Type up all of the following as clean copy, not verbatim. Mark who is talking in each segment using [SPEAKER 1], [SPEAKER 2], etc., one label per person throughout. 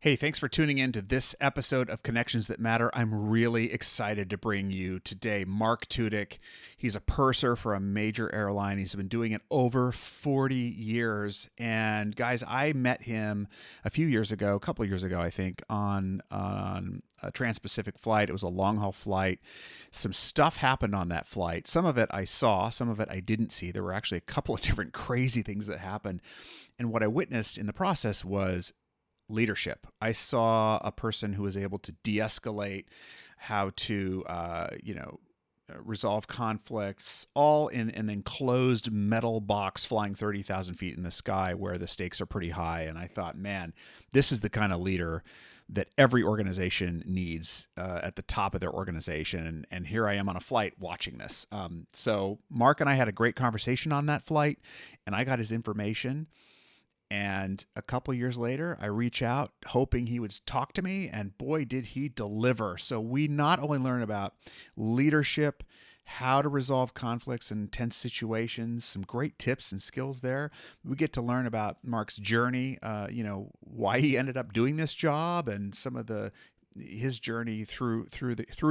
[SPEAKER 1] Hey, thanks for tuning in to this episode of Connections That Matter. I'm really excited to bring you today Mark Tudyk. He's a purser for a major airline. He's been doing it over 40 years. And guys, I met him a couple of years ago, I think, on a Trans-Pacific flight. It was a long-haul flight. Some stuff happened on that flight. Some of it I saw, some of it I didn't see. There were actually a couple of different crazy things that happened. And what I witnessed in the process was leadership. I saw a person who was able to de-escalate, how to, resolve conflicts, all in an enclosed metal box flying 30,000 feet in the sky where the stakes are pretty high. And I thought, man, this is the kind of leader that every organization needs at the top of their organization. And here I am on a flight watching this. So Mark and I had a great conversation on that flight, and I got his information. And a couple years later, I reach out hoping he would talk to me, and boy, did he deliver. So we not only learn about leadership, how to resolve conflicts in tense situations, some great tips and skills there. We get to learn about Mark's journey, why he ended up doing this job and some of his journey through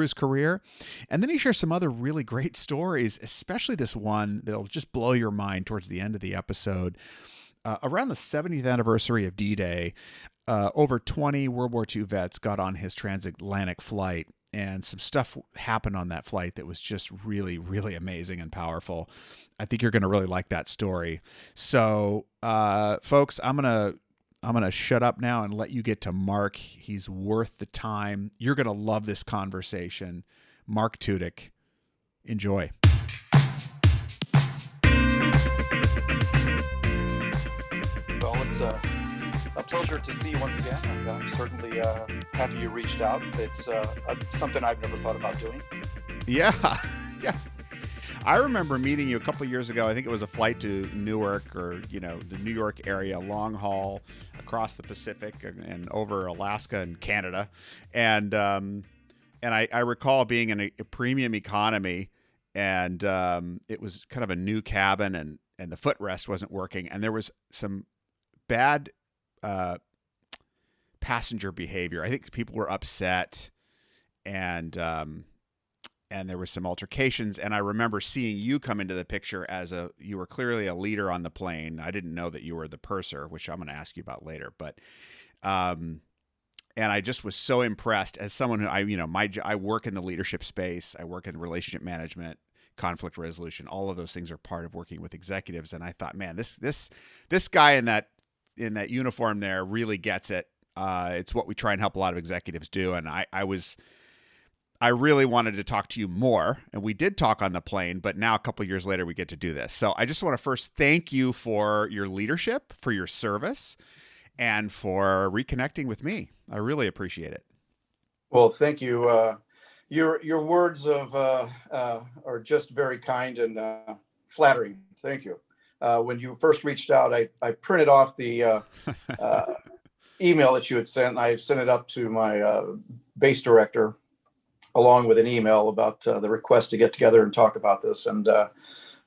[SPEAKER 1] his career. And then he shares some other really great stories, especially this one that'll just blow your mind towards the end of the episode. Around the 70th anniversary of D-Day, over 20 World War II vets got on his transatlantic flight, and some stuff happened on that flight that was just really, really amazing and powerful. I think you're going to really like that story. So, folks, I'm gonna shut up now and let you get to Mark. He's worth the time. You're going to love this conversation. Mark Tudyk. Enjoy.
[SPEAKER 2] Well, it's a pleasure to see you once again. I'm certainly happy you reached out. It's something I've never thought about doing.
[SPEAKER 1] Yeah, yeah. I remember meeting you a couple of years ago. I think it was a flight to Newark or, the New York area, long haul across the Pacific and over Alaska and Canada. And I recall being in a premium economy, and it was kind of a new cabin, and the footrest wasn't working. And there was some bad passenger behavior. I think people were upset, and there were some altercations. And I remember seeing you come into the picture you were clearly a leader on the plane. I didn't know that you were the purser, which I'm going to ask you about later. But and I just was so impressed as someone who I work in the leadership space. I work in relationship management, conflict resolution. All of those things are part of working with executives. And I thought, man, this guy in that uniform there really gets it. It's what we try and help a lot of executives do. And I really wanted to talk to you more, and we did talk on the plane, but now a couple of years later, we get to do this. So I just want to first thank you for your leadership, for your service, and for reconnecting with me. I really appreciate it.
[SPEAKER 2] Well, thank you. Your words are just very kind and flattering. Thank you. When you first reached out, I printed off the email that you had sent, and I sent it up to my base director, along with an email about the request to get together and talk about this. And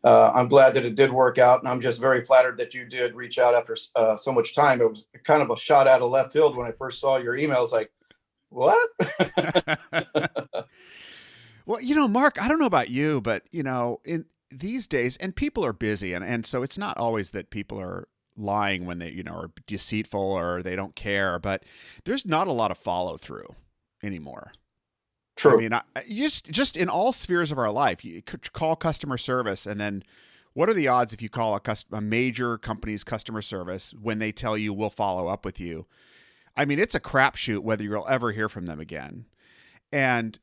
[SPEAKER 2] I'm glad that it did work out. And I'm just very flattered that you did reach out after so much time. It was kind of a shot out of left field when I first saw your email. I was like, what?
[SPEAKER 1] Well, Mark, I don't know about you, but, in these days, and people are busy. And so it's not always that people are lying when they, are deceitful or they don't care, but there's not a lot of follow through anymore.
[SPEAKER 2] True.
[SPEAKER 1] I mean, just in all spheres of our life, you could call customer service, and then what are the odds if you call a major company's customer service when they tell you we'll follow up with you? I mean, it's a crapshoot whether you'll ever hear from them again. And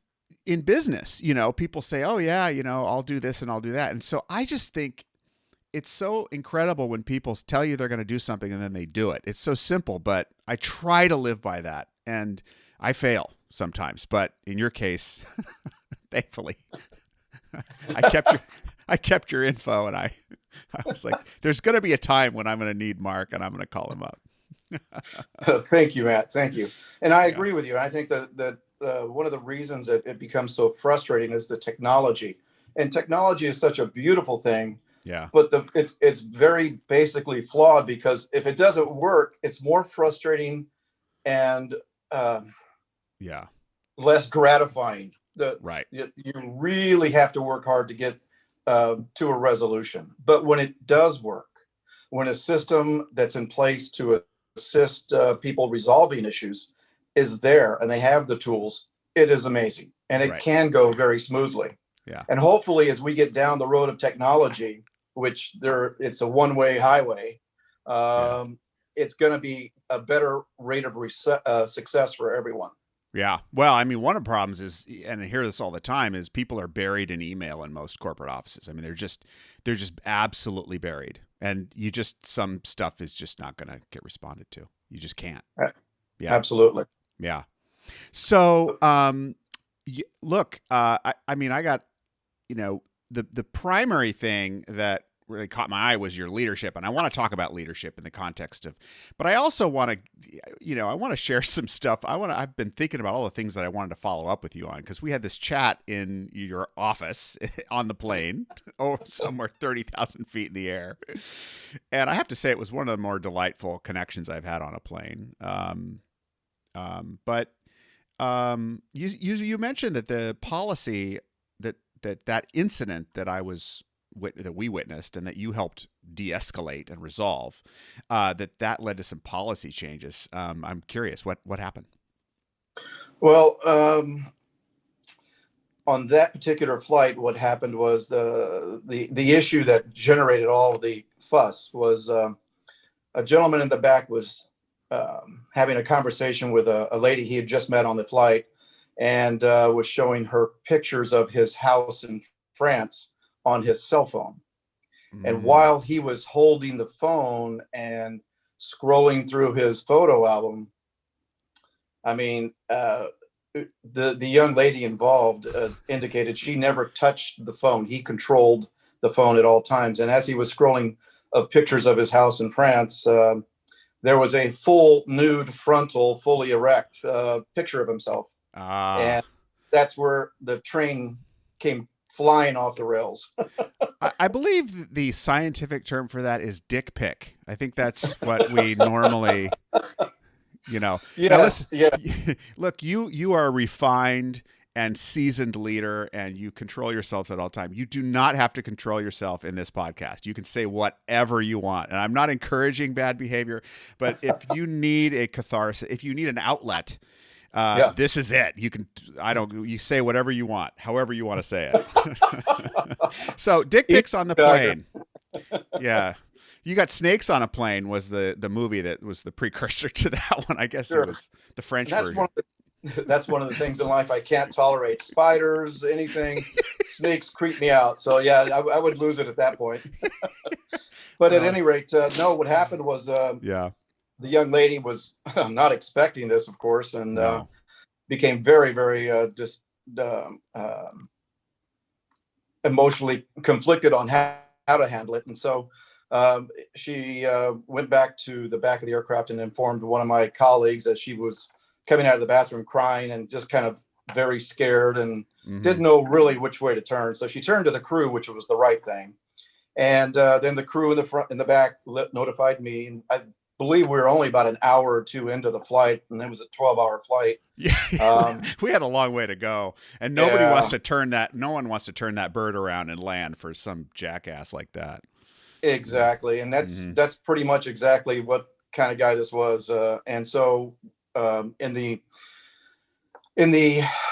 [SPEAKER 1] in business, people say, oh yeah, I'll do this and I'll do that. And so I just think it's so incredible when people tell you they're going to do something and then they do it. It's so simple, but I try to live by that, and I fail sometimes, but in your case, thankfully, I kept your info, and I was like, there's going to be a time when I'm going to need Mark, and I'm going to call him up.
[SPEAKER 2] Thank you, Matt. Thank you. And I agree with you. I think that one of the reasons that it becomes so frustrating is the technology, and technology is such a beautiful thing.
[SPEAKER 1] Yeah.
[SPEAKER 2] But it's very basically flawed, because if it doesn't work, it's more frustrating and
[SPEAKER 1] Yeah.
[SPEAKER 2] less gratifying.
[SPEAKER 1] Right.
[SPEAKER 2] You really have to work hard to get to a resolution. But when it does work, when a system that's in place to assist people resolving issues is there and they have the tools, it is amazing. And it
[SPEAKER 1] Right.
[SPEAKER 2] can go very smoothly.
[SPEAKER 1] Yeah.
[SPEAKER 2] And hopefully, as we get down the road of technology, which it's a one-way highway,
[SPEAKER 1] Yeah.
[SPEAKER 2] it's going to be a better rate of success for everyone.
[SPEAKER 1] Yeah. Well, I mean, one of the problems is, and I hear this all the time, is people are buried in email in most corporate offices. I mean, they're just absolutely buried, and some stuff is just not going to get responded to. You just can't. Yeah.
[SPEAKER 2] Absolutely.
[SPEAKER 1] Yeah. So, look, I mean, I got, the primary thing that really caught my eye was your leadership, and I want to talk about leadership in the context of, but I also want to, I want to share some stuff. I've been thinking about all the things that I wanted to follow up with you on, because we had this chat in your office on the plane, somewhere 30,000 feet in the air, and I have to say it was one of the more delightful connections I've had on a plane. But you mentioned that the policy that incident that we witnessed and that you helped de-escalate and resolve, that led to some policy changes. I'm curious what happened.
[SPEAKER 2] Well, on that particular flight, what happened was the issue that generated all the fuss was a gentleman in the back was having a conversation with a lady he had just met on the flight, and was showing her pictures of his house in France on his cell phone. And while he was holding the phone and scrolling through his photo album, I mean, the young lady involved indicated she never touched the phone. He controlled the phone at all times. And as he was scrolling pictures of his house in France, there was a full nude frontal, fully erect picture of himself. And that's where the train came flying off the rails.
[SPEAKER 1] I believe the scientific term for that is dick pic. I think that's what we normally,
[SPEAKER 2] Yes,
[SPEAKER 1] Look, you are a refined and seasoned leader, and you control yourselves at all times. You do not have to control yourself in this podcast. You can say whatever you want. And I'm not encouraging bad behavior, but if you need a catharsis, if you need an outlet, this is it. You say whatever you want, however you want to say it. So dick pics on the plane. Yeah. You Got Snakes on a Plane was the movie that was the precursor to that one. I guess It was the French version.
[SPEAKER 2] That's one of the things in life I can't tolerate. Spiders, anything, snakes creep me out. So yeah, I would lose it at that point. But at any rate, no, what happened was, the young lady was not expecting this, of course, and became very, very emotionally conflicted on how to handle it. And so she went back to the back of the aircraft and informed one of my colleagues that she was coming out of the bathroom crying and just kind of very scared and didn't know really which way to turn. So she turned to the crew, which was the right thing. And then the crew in the front, in the back, notified me. And I believe we were only about an hour or two into the flight, and it was a 12-hour flight.
[SPEAKER 1] Yeah, we had a long way to go, and nobody wants to turn that. No one wants to turn that bird around and land for some jackass like that.
[SPEAKER 2] Exactly, and that's pretty much exactly what kind of guy this was. And so, in the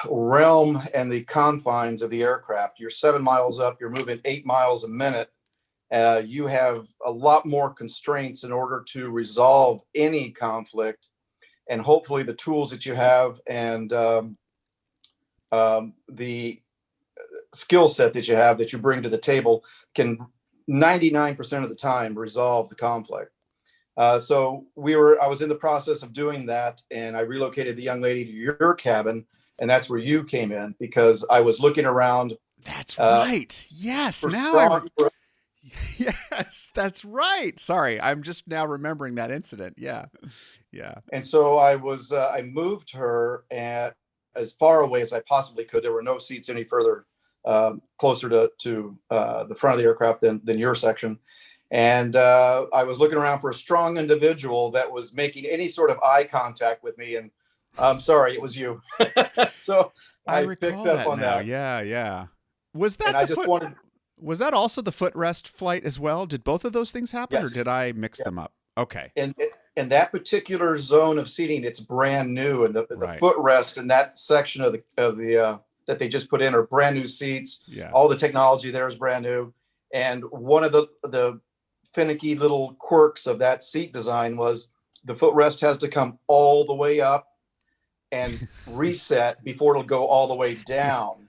[SPEAKER 2] realm and the confines of the aircraft, you're 7 miles up, you're moving 8 miles a minute. You have a lot more constraints in order to resolve any conflict, and hopefully the tools that you have and the skill set that you have that you bring to the table can 99% of the time resolve the conflict. So I was in the process of doing that, and I relocated the young lady to your cabin, and that's where you came in, because I was looking around.
[SPEAKER 1] That's right. Yes. Yes, that's right. Sorry, I'm just now remembering that incident. Yeah.
[SPEAKER 2] And so I moved her as far away as I possibly could. There were no seats any further closer to the front of the aircraft than your section. And I was looking around for a strong individual that was making any sort of eye contact with me. And I'm sorry, it was you. So
[SPEAKER 1] I
[SPEAKER 2] I picked
[SPEAKER 1] recall
[SPEAKER 2] up
[SPEAKER 1] that
[SPEAKER 2] on
[SPEAKER 1] now.
[SPEAKER 2] that.
[SPEAKER 1] Yeah, yeah. Was
[SPEAKER 2] And
[SPEAKER 1] that
[SPEAKER 2] I
[SPEAKER 1] the
[SPEAKER 2] just
[SPEAKER 1] foot?
[SPEAKER 2] wanted,
[SPEAKER 1] Was that also the footrest flight as well? Did both of those things happen, or
[SPEAKER 2] yes.
[SPEAKER 1] did I mix
[SPEAKER 2] Yeah.
[SPEAKER 1] them up? Okay,
[SPEAKER 2] And in that particular zone of seating, it's brand new. And the
[SPEAKER 1] right.
[SPEAKER 2] footrest in that section of the that they just put in are brand new seats.
[SPEAKER 1] Yeah.
[SPEAKER 2] All the technology there is brand new. And one of the finicky little quirks of that seat design was the footrest has to come all the way up and reset before it'll go all the way down.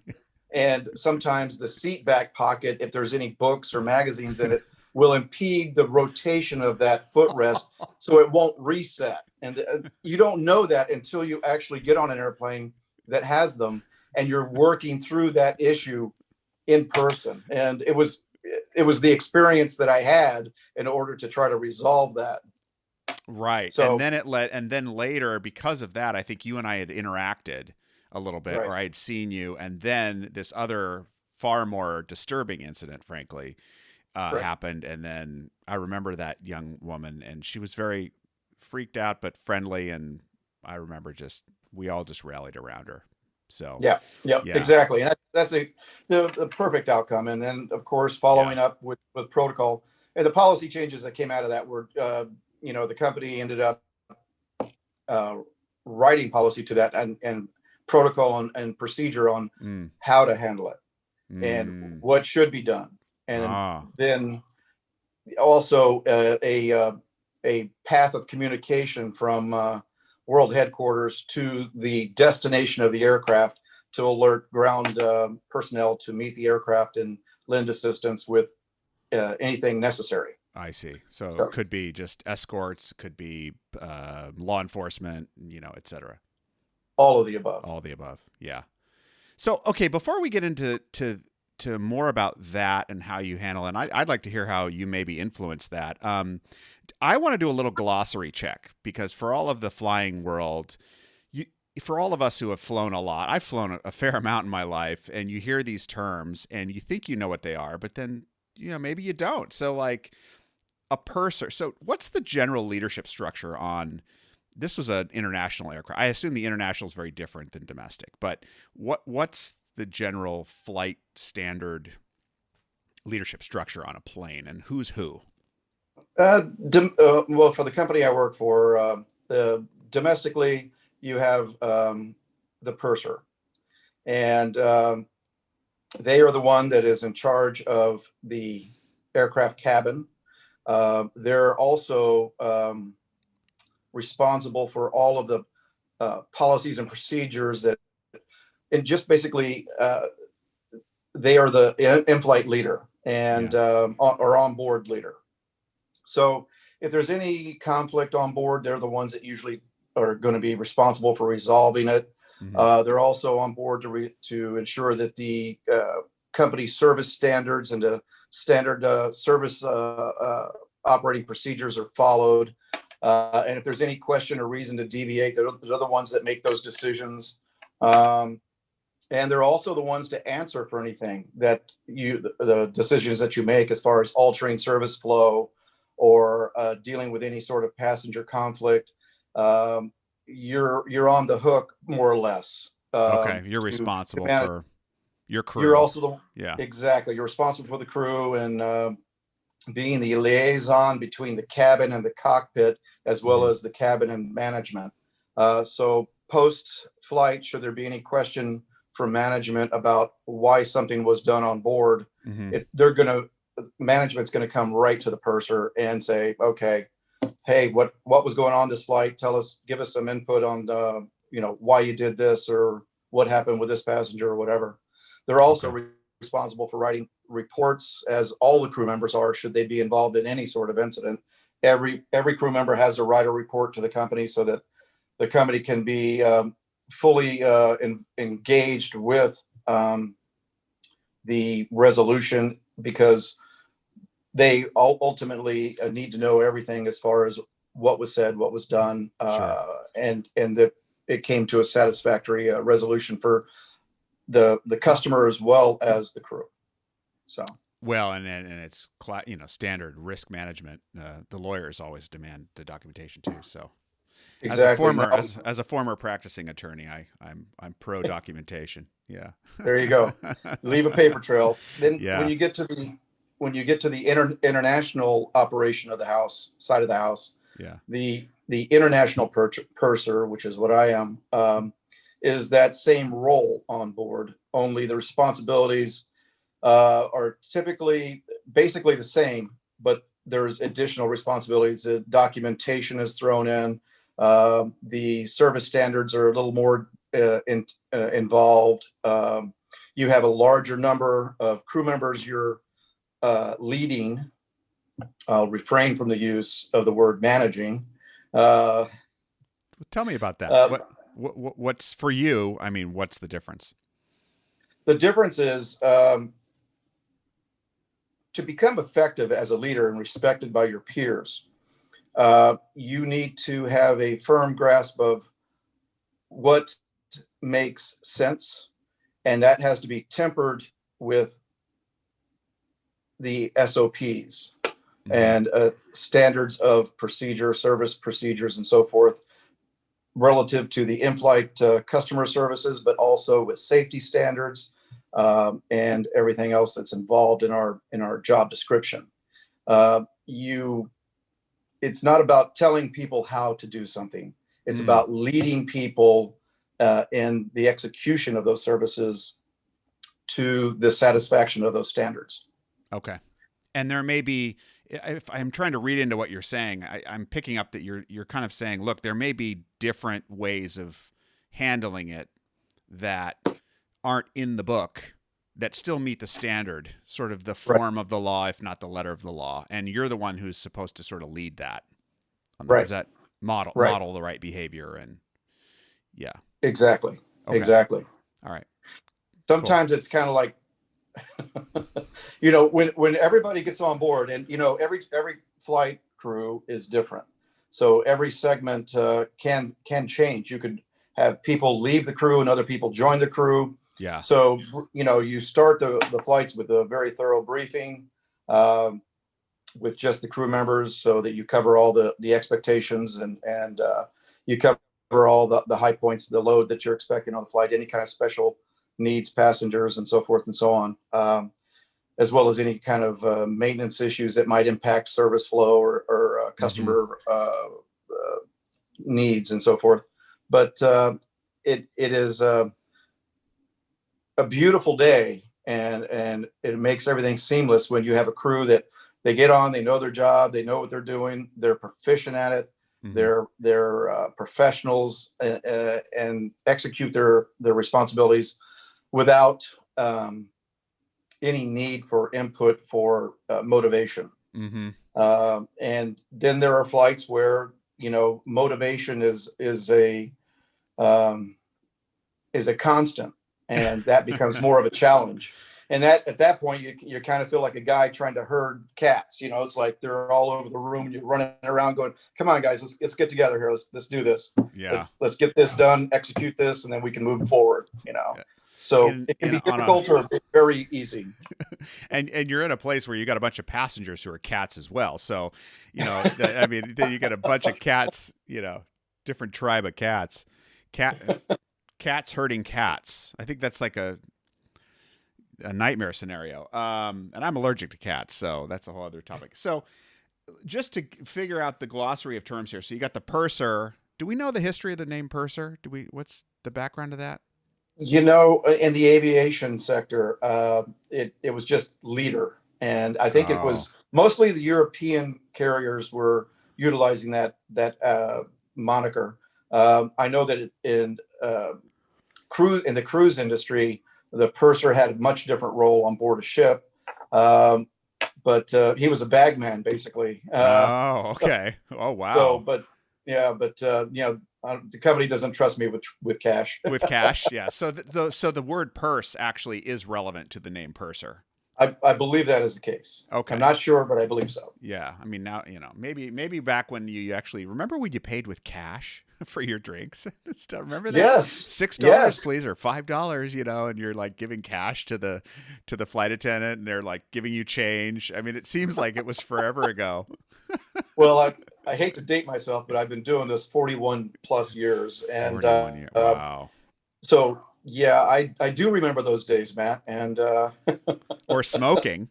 [SPEAKER 2] And sometimes the seat back pocket, if there's any books or magazines in it, will impede the rotation of that footrest so it won't reset. And you don't know that until you actually get on an airplane that has them and you're working through that issue in person. And it was the experience that I had in order to try to resolve that.
[SPEAKER 1] Right. And
[SPEAKER 2] So,
[SPEAKER 1] then and then later, because of that, I think you and I had interacted a little bit,
[SPEAKER 2] right,
[SPEAKER 1] or I had seen you. And then this other far more disturbing incident, frankly,
[SPEAKER 2] right.
[SPEAKER 1] happened. And then I remember that young woman, and she was very freaked out, but friendly. And I remember we all just rallied around her. So,
[SPEAKER 2] Yeah, yep,
[SPEAKER 1] yeah,
[SPEAKER 2] exactly. And that's the perfect outcome. And then, of course,
[SPEAKER 1] yeah.
[SPEAKER 2] following up with protocol and the policy changes that came out of that were, the company ended up uh, writing policy to that and protocol and procedure on
[SPEAKER 1] Mm,
[SPEAKER 2] how to handle it and
[SPEAKER 1] mm,
[SPEAKER 2] what should be done. And
[SPEAKER 1] ah,
[SPEAKER 2] then also a path of communication from world headquarters to the destination of the aircraft to alert ground personnel to meet the aircraft and lend assistance with anything necessary.
[SPEAKER 1] I see. So
[SPEAKER 2] So
[SPEAKER 1] could be just escorts, could be law enforcement, et cetera.
[SPEAKER 2] all of the above.
[SPEAKER 1] All the above. Yeah. So, okay, before we get into more about that and how you handle it, and I'd like to hear how you maybe influence that. I want to do a little glossary check because for all of the flying world, for all of us who have flown a lot, I've flown a fair amount in my life, and you hear these terms and you think you know what they are, but then maybe you don't. So, like a purser. So, what's the general leadership structure on? This was an international aircraft. I assume the international is very different than domestic, but what's the general flight standard leadership structure on a plane, and who's who?
[SPEAKER 2] Well, for the company I work for, domestically, you have the purser, and they are the one that is in charge of the aircraft cabin. They're also responsible for all of the policies and procedures and just basically they are the in-flight leader and
[SPEAKER 1] Yeah.
[SPEAKER 2] or on-board leader. So if there's any conflict on board, they're the ones that usually are going to be responsible for resolving it.
[SPEAKER 1] Mm-hmm.
[SPEAKER 2] They're also on board to ensure that the company service standards and the standard service operating procedures are followed. And if there's any question or reason to deviate, they're the ones that make those decisions. And they're also the ones to answer for anything that the decisions that you make as far as altering service flow or dealing with any sort of passenger conflict. You're on the hook more or less.
[SPEAKER 1] Okay, you're
[SPEAKER 2] To
[SPEAKER 1] responsible
[SPEAKER 2] manage.
[SPEAKER 1] for your
[SPEAKER 2] You're
[SPEAKER 1] crew.
[SPEAKER 2] also
[SPEAKER 1] Yeah.
[SPEAKER 2] exactly. You're responsible for the crew and being the liaison between the cabin and the cockpit, as well
[SPEAKER 1] Mm-hmm.
[SPEAKER 2] as the cabin and management. So post flight, should there be any question from management about why something was done on board,
[SPEAKER 1] Mm-hmm.
[SPEAKER 2] management's going to come right to the purser and say, okay, hey, what was going on this flight? Give us some input on why you did this or what happened with this passenger or whatever. They're also
[SPEAKER 1] Okay.
[SPEAKER 2] responsible for writing reports, as all the crew members are, should they be involved in any sort of incident. Every crew member has to write a report to the company so that the company can be fully engaged with the resolution, because they ultimately need to know everything as far as what was said, what was done,
[SPEAKER 1] Sure.
[SPEAKER 2] and that it came to a satisfactory resolution for the customer as well as the crew. So
[SPEAKER 1] Well, and it's standard risk management. The lawyers always demand the documentation too. So,
[SPEAKER 2] Exactly. No,
[SPEAKER 1] as a former practicing attorney, I'm pro documentation. Yeah.
[SPEAKER 2] there you go. Leave a paper trail. Then
[SPEAKER 1] Yeah.
[SPEAKER 2] when you get to the international operation of the house side of the house,
[SPEAKER 1] Yeah.
[SPEAKER 2] the international purser, which is what I am, is that same role on board. Only the responsibilities are typically basically the same, but there's additional responsibilities. The documentation is thrown in. The service standards are a little more involved. You have a larger number of crew members you're leading. I'll refrain from the use of the word managing. Uh,
[SPEAKER 1] Tell me about that.
[SPEAKER 2] uh,
[SPEAKER 1] What's for you? I mean, what's the difference?
[SPEAKER 2] the difference is to become effective as a leader and respected by your peers, you need to have a firm grasp of what makes sense, and that has to be tempered with the SOPs and standards of procedure, service procedures, and so forth, relative to the in-flight customer services, but also with safety standards and everything else that's involved in our job description. It's not about telling people how to do something. It's about leading people in the execution of those services to the satisfaction of those standards.
[SPEAKER 1] Okay. And there may be, if I'm trying to read into what you're saying, I'm picking up that you're kind of saying, look, there may be different ways of handling it that aren't in the book that still meet the standard, sort of the form of the law, if not the letter of the law. And you're the one who's supposed to sort of lead that.
[SPEAKER 2] Right.
[SPEAKER 1] Is that model the right behavior? And yeah.
[SPEAKER 2] Exactly.
[SPEAKER 1] Okay.
[SPEAKER 2] Exactly.
[SPEAKER 1] All right.
[SPEAKER 2] Sometimes It's kind of like, when everybody gets on board, and every flight crew is different, so every segment can change. You could have people leave the crew and other people join the crew.
[SPEAKER 1] Yeah.
[SPEAKER 2] So you start the flights with a very thorough briefing with just the crew members, so that you cover all the expectations and you cover all the high points, the load that you're expecting on the flight, any kind of special needs passengers, and so forth and so on, as well as any kind of maintenance issues that might impact service flow or customer needs and so forth. But it is a beautiful day, and it makes everything seamless when you have a crew that they get on, they know their job, they know what they're doing, they're proficient at it. They're professionals and execute their responsibilities without any need for input for motivation. And then there are flights where motivation is a constant, and that becomes more of a challenge. And that at that point you kind of feel like a guy trying to herd cats. It's like they're all over the room and you're running around going, come on guys, let's get together here, let's do this.
[SPEAKER 1] Yeah.
[SPEAKER 2] Let's get this done, execute this, and then we can move forward. So it can be difficult or very easy.
[SPEAKER 1] And you're in a place where you got a bunch of passengers who are cats as well. So, I mean, then you got a bunch of cats, different tribe of cats, cats herding cats. I think that's like a nightmare scenario. And I'm allergic to cats, so that's a whole other topic. So just to figure out the glossary of terms here. So you got the purser. Do we know the history of the name purser? What's the background of that?
[SPEAKER 2] In the aviation sector, it was just leader. And I think it was mostly the European carriers were utilizing that moniker. I know that in the cruise industry, the purser had a much different role on board a ship. But he was a bagman, basically.
[SPEAKER 1] Okay. Oh, wow.
[SPEAKER 2] So, the company doesn't trust me with cash.
[SPEAKER 1] With cash, yeah. So the word purse actually is relevant to the name purser.
[SPEAKER 2] I believe that is the case.
[SPEAKER 1] Okay.
[SPEAKER 2] I'm not sure, but I believe so.
[SPEAKER 1] Yeah. I mean, now, maybe back when you actually remember when you paid with cash for your drinks and stuff. Remember that?
[SPEAKER 2] Yes.
[SPEAKER 1] $6,
[SPEAKER 2] Yes.
[SPEAKER 1] please, or $5, and you're like giving cash to the flight attendant, and they're like giving you change. I mean, it seems like it was forever ago.
[SPEAKER 2] Well, I hate to date myself, but I've been doing this 41 plus years. And
[SPEAKER 1] 41 years. Wow.
[SPEAKER 2] so, yeah, I do remember those days, Matt. And
[SPEAKER 1] Or smoking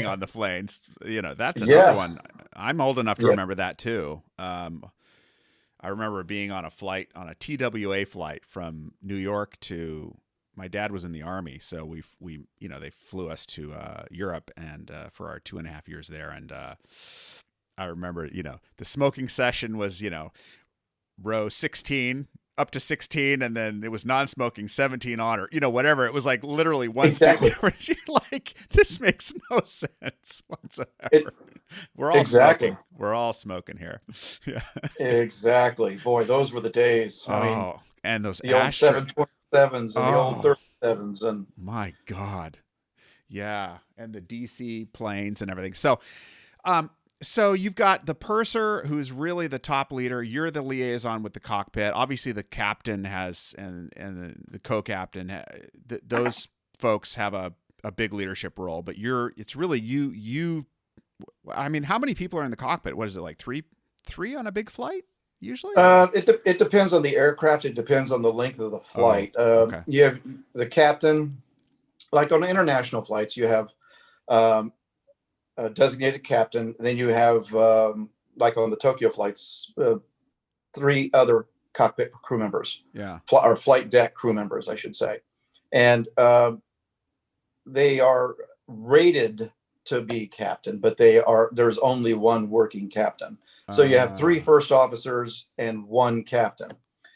[SPEAKER 1] on the planes. That's another one.
[SPEAKER 2] yes.
[SPEAKER 1] I'm old enough to
[SPEAKER 2] Yeah.
[SPEAKER 1] remember that too. I remember being on a TWA flight from New York to. My dad was in the Army, so they flew us to Europe and for our 2.5 years there, and I remember the smoking session was row 16 up to 16, and then it was non-smoking 17 on, or whatever. It was like literally one
[SPEAKER 2] Exactly.
[SPEAKER 1] seat difference. You're like, this makes no sense whatsoever. We're all
[SPEAKER 2] Exactly.
[SPEAKER 1] smoking. We're all smoking here. Yeah.
[SPEAKER 2] Exactly. Boy, those were the days. I mean,
[SPEAKER 1] and those
[SPEAKER 2] the old
[SPEAKER 1] ashtray.
[SPEAKER 2] 727s and the old 37s, and
[SPEAKER 1] My God. Yeah. And the DC planes and everything. So, so you've got the purser, who's really the top leader. You're the liaison with the cockpit. Obviously, the captain has and the co-captain. Those folks have a big leadership role. But it's really you. I mean, how many people are in the cockpit? What is it, like three on a big flight usually?
[SPEAKER 2] it depends on the aircraft. It depends on the length of the flight.
[SPEAKER 1] Okay.
[SPEAKER 2] You have the captain, like on international flights. You have a designated captain. Then you have, like on the Tokyo flights, 3 other cockpit crew members.
[SPEAKER 1] Yeah.
[SPEAKER 2] Or flight deck crew members, I should say. And they are rated to be captain, but there's only one working captain. So you have 3 first officers and 1 captain.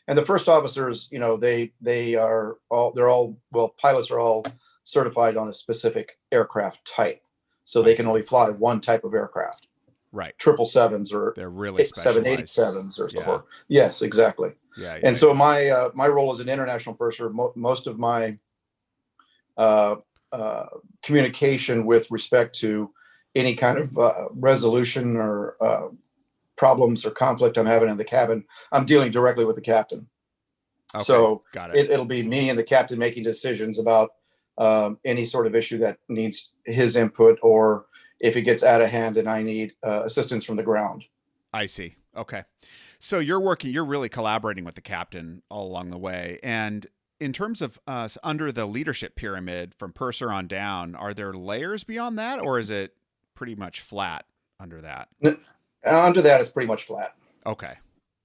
[SPEAKER 2] And the first officers, they're all, well, pilots are all certified on a specific aircraft type. So they can only fly one type of aircraft.
[SPEAKER 1] Right.
[SPEAKER 2] 777s or
[SPEAKER 1] they're really specialized.
[SPEAKER 2] 787s or so
[SPEAKER 1] Yeah.
[SPEAKER 2] forth. Yes, exactly.
[SPEAKER 1] Yeah.
[SPEAKER 2] And so my role as an international purser, most of my communication with respect to any kind of resolution or problems or conflict I'm having in the cabin, I'm dealing directly with the captain.
[SPEAKER 1] Okay,
[SPEAKER 2] so
[SPEAKER 1] got it.
[SPEAKER 2] It'll be me and the captain making decisions about any sort of issue that needs his input, or if it gets out of hand and I need assistance from the ground.
[SPEAKER 1] I see. Okay. So you're really collaborating with the captain all along the way. And in terms of under the leadership pyramid from purser on down, are there layers beyond that, or is it pretty much flat under that?
[SPEAKER 2] Under that, it's pretty much flat.
[SPEAKER 1] Okay.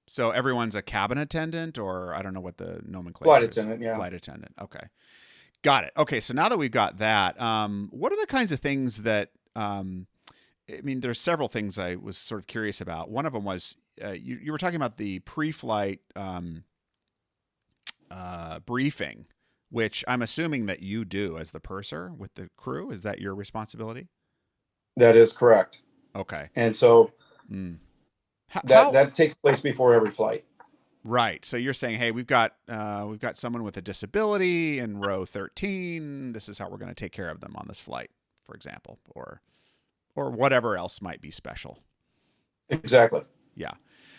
[SPEAKER 1] So everyone's a cabin attendant, or I don't know what the nomenclature
[SPEAKER 2] Flight
[SPEAKER 1] is.
[SPEAKER 2] attendant, yeah.
[SPEAKER 1] Flight attendant. Okay. Got it. Okay. So now that we've got that, what are the kinds of things that, I mean, there's several things I was sort of curious about. One of them was you were talking about the pre-flight briefing, which I'm assuming that you do as the purser with the crew. Is that your responsibility?
[SPEAKER 2] That is correct.
[SPEAKER 1] Okay.
[SPEAKER 2] And so that takes place before every flight.
[SPEAKER 1] Right. So you're saying, hey, we've got someone with a disability in row 13. This is how we're going to take care of them on this flight, for example, or whatever else might be special.
[SPEAKER 2] Exactly.
[SPEAKER 1] Yeah.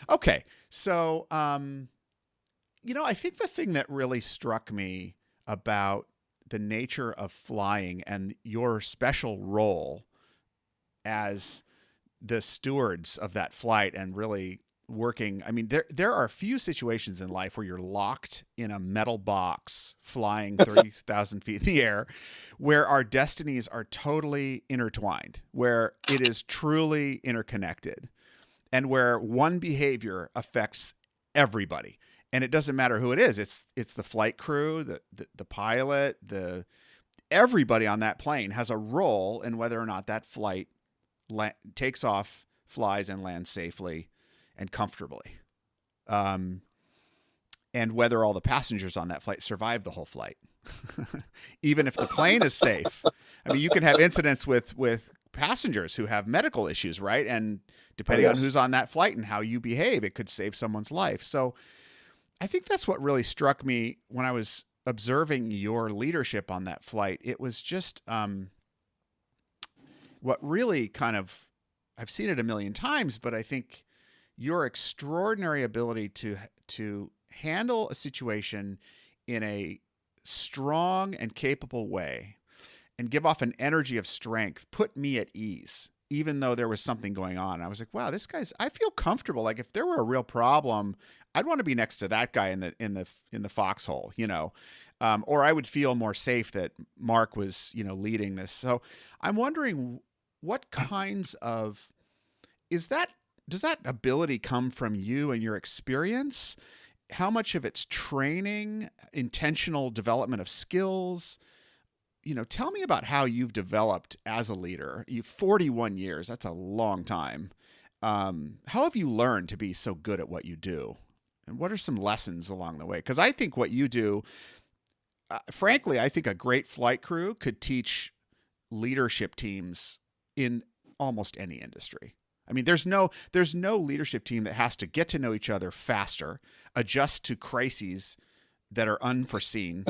[SPEAKER 1] Okay. So, I think the thing that really struck me about the nature of flying and your special role as the stewards of that flight and really working. I mean, there are a few situations in life where you're locked in a metal box flying 30,000 feet in the air, where our destinies are totally intertwined, where it is truly interconnected, and where one behavior affects everybody. And it doesn't matter who it is. It's the flight crew, the pilot, everybody on that plane has a role in whether or not that flight takes off, flies, and lands safely and comfortably. And whether all the passengers on that flight survive the whole flight. Even if the plane is safe. I mean, you can have incidents with passengers who have medical issues, right? And depending on who's on that flight and how you behave, it could save someone's life. So I think that's what really struck me when I was observing your leadership on that flight. It was just what really kind of, I've seen it a million times, but I think your extraordinary ability to handle a situation in a strong and capable way and give off an energy of strength put me at ease, even though there was something going on. And I was like, wow, this guy's, I feel comfortable. Like if there were a real problem, I'd want to be next to that guy in the foxhole, you know? Or I would feel more safe that Mark was, you know, leading this. So I'm wondering what kinds of, does that ability come from you and your experience? How much of it's training, intentional development of skills? You know, tell me about how you've developed as a leader. You've 41 years. That's a long time. How have you learned to be so good at what you do? And what are some lessons along the way? Because I think what you do, frankly, I think a great flight crew could teach leadership teams in almost any industry. I mean, there's no leadership team that has to get to know each other faster, adjust to crises that are unforeseen.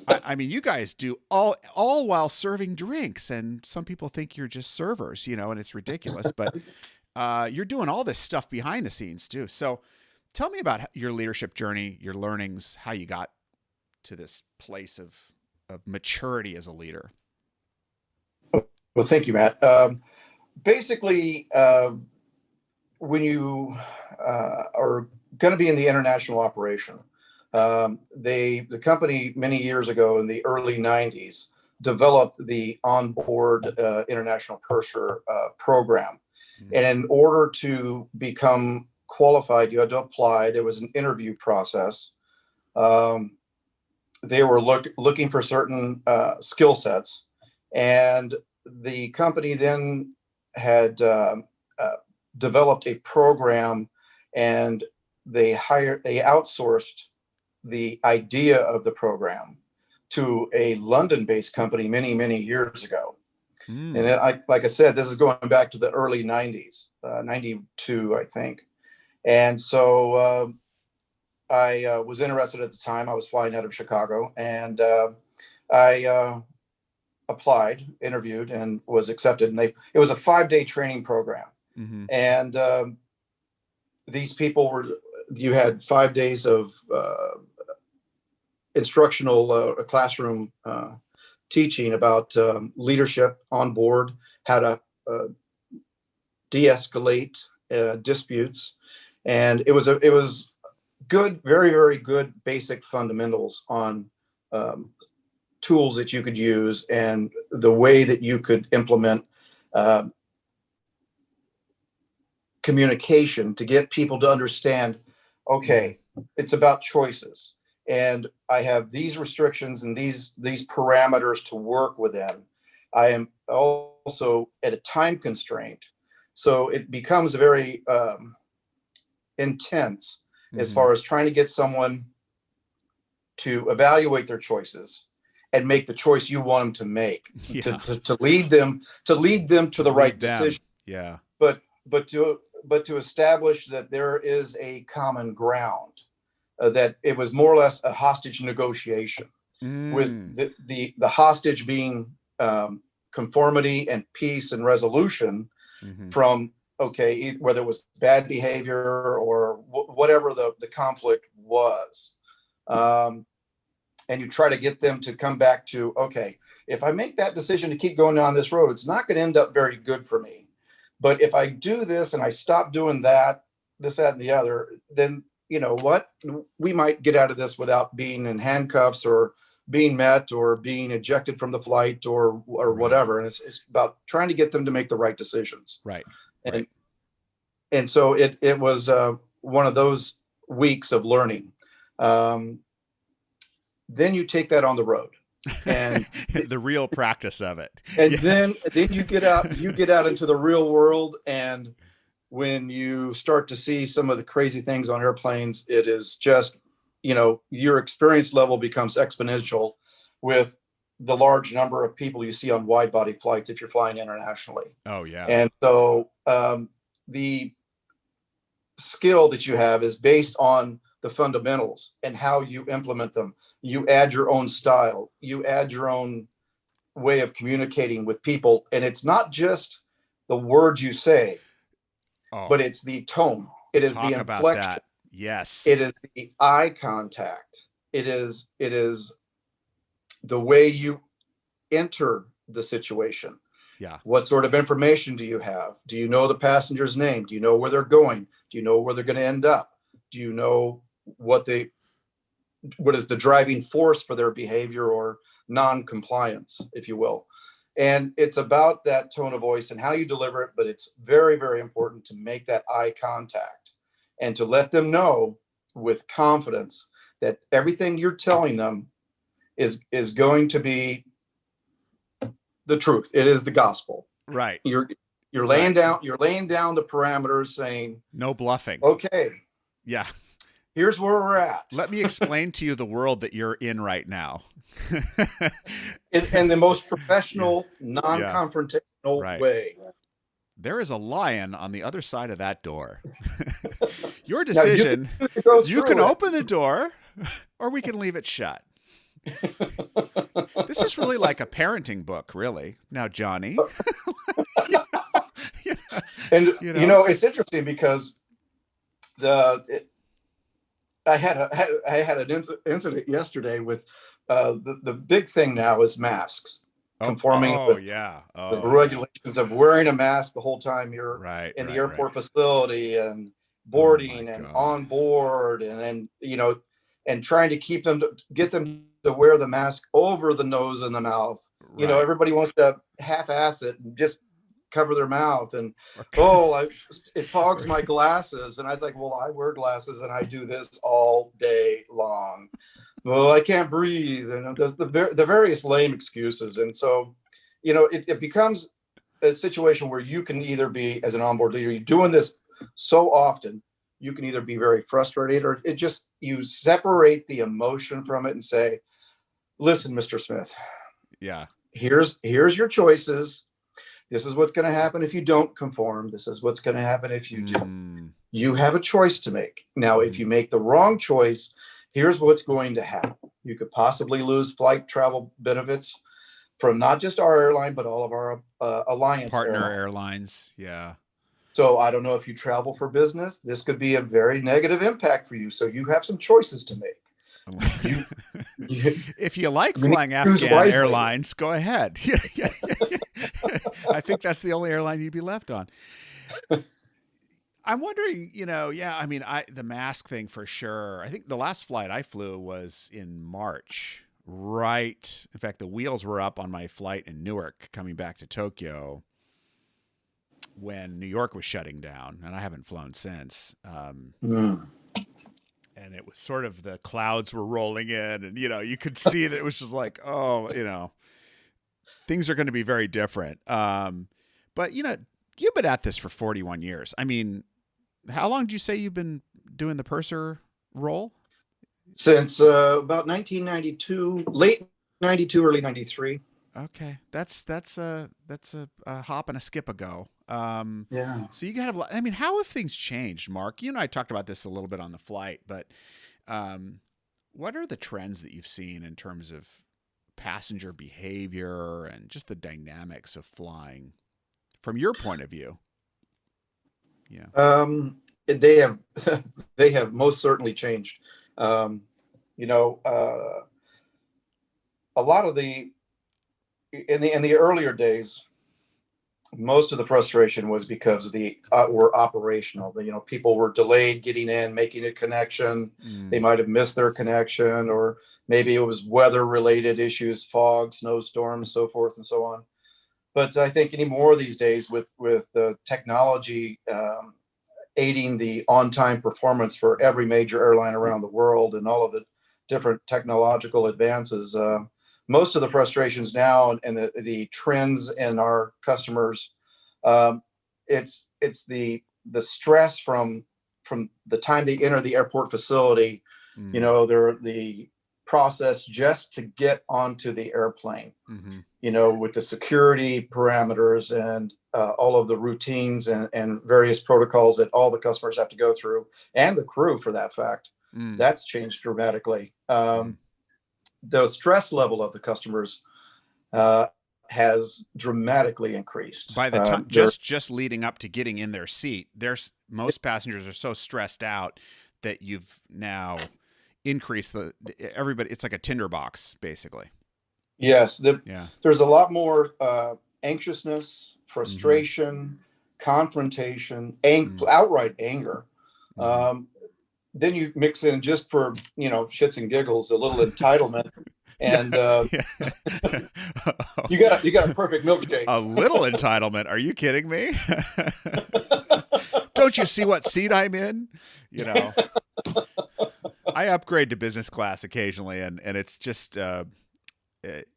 [SPEAKER 1] I mean, you guys do all while serving drinks, and some people think you're just servers, you know, and it's ridiculous. But you're doing all this stuff behind the scenes too. So, tell me about your leadership journey, your learnings, how you got to this place of maturity as a leader.
[SPEAKER 2] Well, thank you, Matt. Basically, when you are going to be in the international operation, the company many years ago in the early 90s developed the onboard international purser program. Mm-hmm. And in order to become qualified, you had to apply. There was an interview process. They were looking for certain skill sets, and the company then had developed a program, and they outsourced the idea of the program to a London-based company many years ago. And like I said, this is going back to the early 90s, 92, I think. And so I was interested at the time. I was flying out of Chicago, and I applied, interviewed, and was accepted. And it was a 5-day training program. Mm-hmm. And these people you had 5 days of instructional classroom teaching about leadership on board, how to de-escalate disputes. And it was good, very good basic fundamentals on tools that you could use and the way that you could implement communication to get people to understand, okay, it's about choices. And I have these restrictions and these parameters to work within. I am also at a time constraint. So it becomes very intense as far as trying to get someone to evaluate their choices and make the choice you want them to make, to lead them to the right decision.
[SPEAKER 1] Yeah.
[SPEAKER 2] But to establish that there is a common ground, that it was more or less a hostage negotiation, with the hostage being conformity and peace and resolution from, okay, whether it was bad behavior or whatever the conflict was. And you try to get them to come back to, okay, if I make that decision to keep going down this road, it's not going to end up very good for me. But if I do this and I stop doing that, this, that, and the other, then you know what? We might get out of this without being in handcuffs or being met or being ejected from the flight or whatever. And it's about trying to get them to make the right decisions.
[SPEAKER 1] Right.
[SPEAKER 2] And so it was one of those weeks of learning. Then you take that on the road, and
[SPEAKER 1] the real practice of it.
[SPEAKER 2] And then you get out into the real world. And when you start to see some of the crazy things on airplanes, it is just, you know, your experience level becomes exponential with the large number of people you see on wide body flights if you're flying internationally.
[SPEAKER 1] Oh yeah.
[SPEAKER 2] And so the skill that you have is based on the fundamentals and how you implement them. You add your own style, you add your own way of communicating with people. And it's not just the words you say,
[SPEAKER 1] Oh,
[SPEAKER 2] but it's the tone. It is the
[SPEAKER 1] talk about
[SPEAKER 2] inflection.
[SPEAKER 1] that. Yes.
[SPEAKER 2] It is the eye contact. It is the way you enter the situation.
[SPEAKER 1] Yeah.
[SPEAKER 2] What sort of information do you have? Do you know the passenger's name? Do you know where they're going? Do you know where they're going to end up? Do you know what is the driving force for their behavior or non-compliance, if you will? And it's about that tone of voice and how you deliver it, but it's very, very important to make that eye contact and to let them know with confidence that everything you're telling them is going to be the truth. It is the gospel.
[SPEAKER 1] Right.
[SPEAKER 2] You're laying down the parameters, saying,
[SPEAKER 1] no bluffing.
[SPEAKER 2] okay,
[SPEAKER 1] Yeah.
[SPEAKER 2] here's where we're at.
[SPEAKER 1] Let me explain to you the world that you're in right now.
[SPEAKER 2] in the most professional, non-confrontational way.
[SPEAKER 1] There is a lion on the other side of that door. Your
[SPEAKER 2] Now,
[SPEAKER 1] decision. You can
[SPEAKER 2] it.
[SPEAKER 1] open the door or we can leave it shut. This is really like a parenting book, really. Now, Johnny.
[SPEAKER 2] And it's interesting because I had an incident yesterday with the big thing now is masks. Conforming with the regulations of wearing a mask the whole time you're in the airport facility and boarding and on board, and then and trying to get them to wear the mask over the nose and the mouth. Everybody wants to half-ass it and just cover their mouth, and it fogs my glasses. And I was like, well, I wear glasses and I do this all day long. Well, I can't breathe, and there's the various lame excuses. And so, it becomes a situation where you can either be, as an onboard leader, you're doing this so often, you can either be very frustrated, or you separate the emotion from it and say, listen, Mr. Smith, here's your choices. This is what's going to happen if you don't conform. This is what's going to happen if you do. You have a choice to make. Now, if you make the wrong choice, here's what's going to happen. You could possibly lose flight travel benefits from not just our airline, but all of our alliance
[SPEAKER 1] partner airlines. Yeah.
[SPEAKER 2] So I don't know if you travel for business. This could be a very negative impact for you. So you have some choices to make.
[SPEAKER 1] If you like flying Afghan Airlines, go ahead. I think that's the only airline you'd be left on. I'm wondering, the mask thing for sure. I think the last flight I flew was in March, right? In fact, the wheels were up on my flight in Newark coming back to Tokyo when New York was shutting down, and I haven't flown since. And it was sort of the clouds were rolling in, and, you could see that it was just like, things are going to be very different. But, you've been at this for 41 years. I mean, how long did you say you've been doing the purser role?
[SPEAKER 2] Since about 1992, late 92, early 93.
[SPEAKER 1] Okay. That's a hop and a skip ago. So you got how have things changed, Mark? You and I talked about this a little bit on the flight, but what are the trends that you've seen in terms of passenger behavior and just the dynamics of flying from your point of view?
[SPEAKER 2] Yeah. They have most certainly changed. A lot of in the earlier days, most of the frustration was because were operational. People were delayed getting in, making a connection. They might have missed their connection, or maybe it was weather-related issues, fog, snowstorms, so forth and so on. But I think anymore these days, with the technology aiding the on-time performance for every major airline around the world and all of the different technological advances, most of the frustrations now and the trends in our customers, it's the stress from the time they enter the airport facility. They're the process just to get onto the airplane. With the security parameters and all of the routines and various protocols that all the customers have to go through, and the crew for that fact, that's changed dramatically. The stress level of the customers has dramatically increased.
[SPEAKER 1] By the time, just leading up to getting in their seat, most passengers are so stressed out that you've now increased everybody. It's like a tinderbox, basically.
[SPEAKER 2] Yes, there's a lot more anxiousness, frustration, confrontation, outright anger. Then you mix in, just for shits and giggles, a little entitlement, and you got a perfect milkshake.
[SPEAKER 1] A little entitlement? Are you kidding me? Don't you see what seat I'm in? I upgrade to business class occasionally, and it's just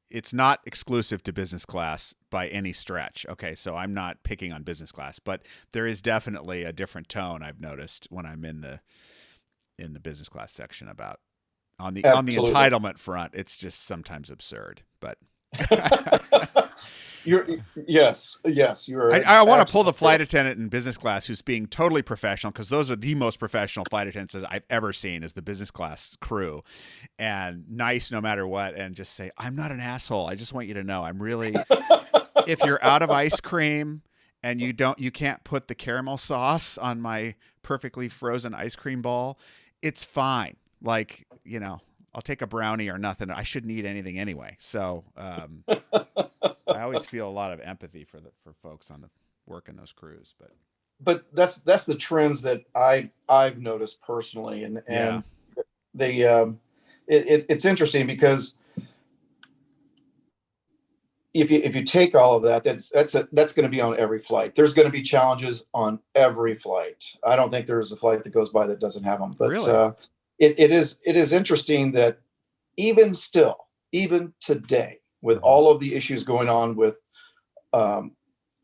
[SPEAKER 1] it's not exclusive to business class by any stretch. Okay, so I'm not picking on business class, but there is definitely a different tone I've noticed when I'm in the business class section about on the entitlement front. It's just sometimes absurd, but
[SPEAKER 2] yes, you're.
[SPEAKER 1] I want to pull the flight attendant in business class who's being totally professional, because those are the most professional flight attendants I've ever seen, is the business class crew, and nice no matter what, and just say, I'm not an asshole. I just want you to know I'm really. If you're out of ice cream and you can't put the caramel sauce on my perfectly frozen ice cream ball, it's fine. Like, I'll take a brownie or nothing. I shouldn't eat anything anyway. So I always feel a lot of empathy for folks on the working those crews.
[SPEAKER 2] But that's the trends that I've noticed personally, and it's interesting, because if you take all of that, that's going to be on every flight. There's going to be challenges on every flight. I don't think there's a flight that goes by that doesn't have them. But
[SPEAKER 1] really?
[SPEAKER 2] It is interesting that even today, with all of the issues going on with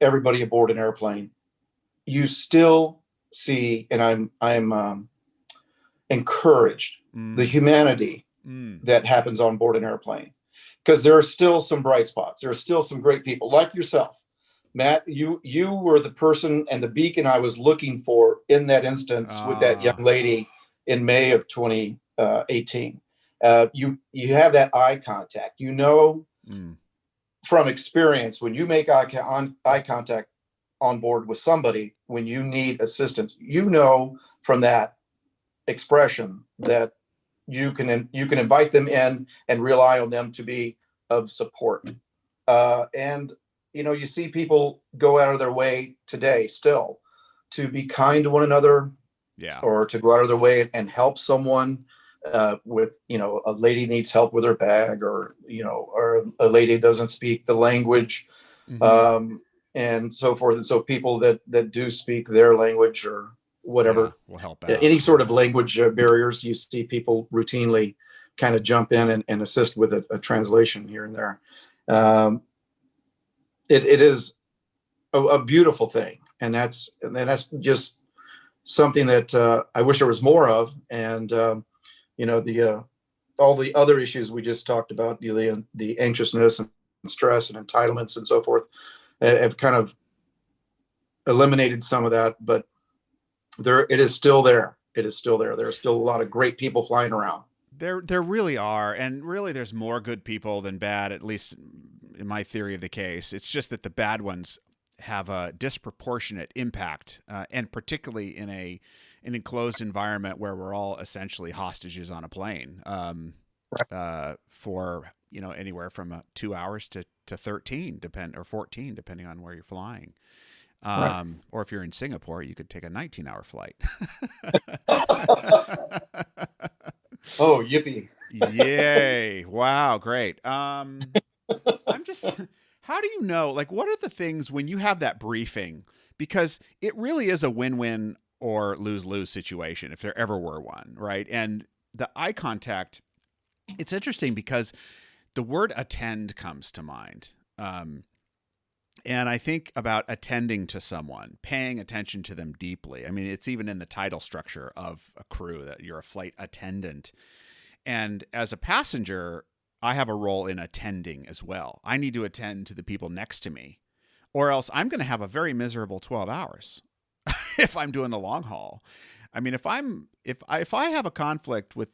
[SPEAKER 2] everybody aboard an airplane, you still see, and I'm encouraged, the humanity that happens on board an airplane. Because there are still some bright spots. There are still some great people like yourself, Matt. You were the person and the beacon I was looking for in that instance with that young lady in May of 2018. You have that eye contact. From experience, when you make eye contact on board with somebody, when you need assistance, from that expression that you can invite them in and rely on them to be of support. And you see people go out of their way today still to be kind to one another, or to go out of their way and help someone with, a lady needs help with her bag, or a lady doesn't speak the language, and so forth. And so people that do speak their language, or whatever,
[SPEAKER 1] will help out.
[SPEAKER 2] Any sort of language barriers, you see people routinely kind of jump in and assist with a translation here and there. It is a beautiful thing, and that's just something that I wish there was more of. And all the other issues we just talked about, the anxiousness and stress and entitlements and so forth, have kind of eliminated some of that, but it is still there. It is still there. There are still a lot of great people flying around.
[SPEAKER 1] There really are, and really, there's more good people than bad, at least in my theory of the case. It's just that the bad ones have a disproportionate impact, and particularly in an enclosed environment where we're all essentially hostages on a plane, for anywhere from 2 hours to 13, or 14, depending on where you're flying. Or if you're in Singapore, you could take a 19-hour flight.
[SPEAKER 2] Oh, yippee.
[SPEAKER 1] Yay. Wow. Great. I'm just, how do you know, what are the things when you have that briefing? Because it really is a win-win or lose-lose situation, if there ever were one, right? And the eye contact, it's interesting because the word attend comes to mind. And I think about attending to someone, paying attention to them deeply. I mean, it's even in the title structure of a crew that you're a flight attendant. And as a passenger, I have a role in attending as well. I need to attend to the people next to me, or else I'm going to have a very miserable 12 hours if I'm doing the long haul. I mean, if I have a conflict with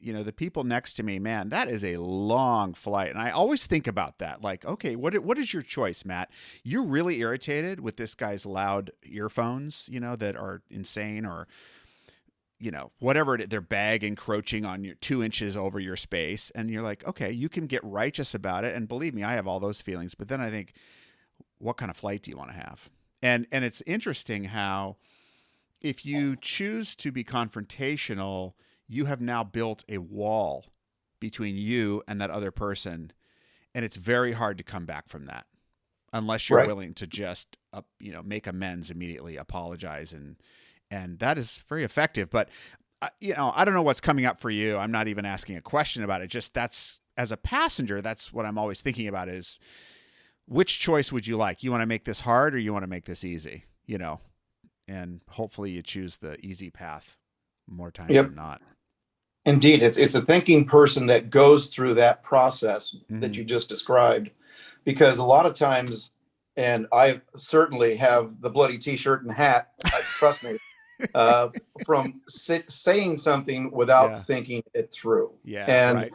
[SPEAKER 1] the people next to me, man, that is a long flight. And I always think about that. Like, okay, what is your choice, Matt? You're really irritated with this guy's loud earphones, that are insane, or, whatever, their bag encroaching on your 2 inches over your space. And you're like, okay, you can get righteous about it. And believe me, I have all those feelings. But then I think, what kind of flight do you want to have? And it's interesting how if you choose to be confrontational, you have now built a wall between you and that other person. And it's very hard to come back from that unless you're willing to just, make amends immediately, apologize. And that is very effective. But, I don't know what's coming up for you. I'm not even asking a question about it. Just that's, as a passenger, that's what I'm always thinking about is, which choice would you like? You want to make this hard or you want to make this easy? And hopefully you choose the easy path more times than not.
[SPEAKER 2] Indeed, it's a thinking person that goes through that process that you just described, because a lot of times, and I certainly have the bloody T-shirt and hat, trust me, from saying something without thinking it through.
[SPEAKER 1] Yeah,
[SPEAKER 2] and
[SPEAKER 1] right.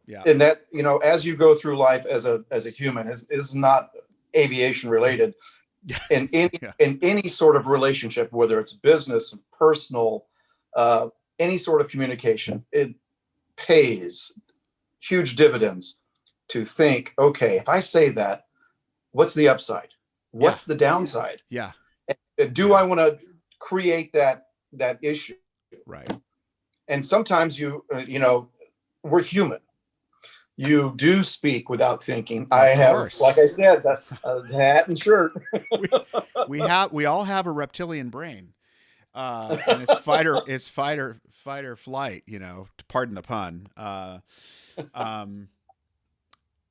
[SPEAKER 1] Yeah,
[SPEAKER 2] and that as you go through life as a human, is not aviation related. In any sort of relationship, whether it's business, personal, any sort of communication, it pays huge dividends to think, okay, if I say that, what's the upside? What's the downside?
[SPEAKER 1] Yeah.
[SPEAKER 2] Do I want to create that issue?
[SPEAKER 1] Right.
[SPEAKER 2] And sometimes we're human. You do speak without thinking. I have, like I said, the hat and shirt.
[SPEAKER 1] we all have a reptilian brain. And it's fight or flight, pardon the pun.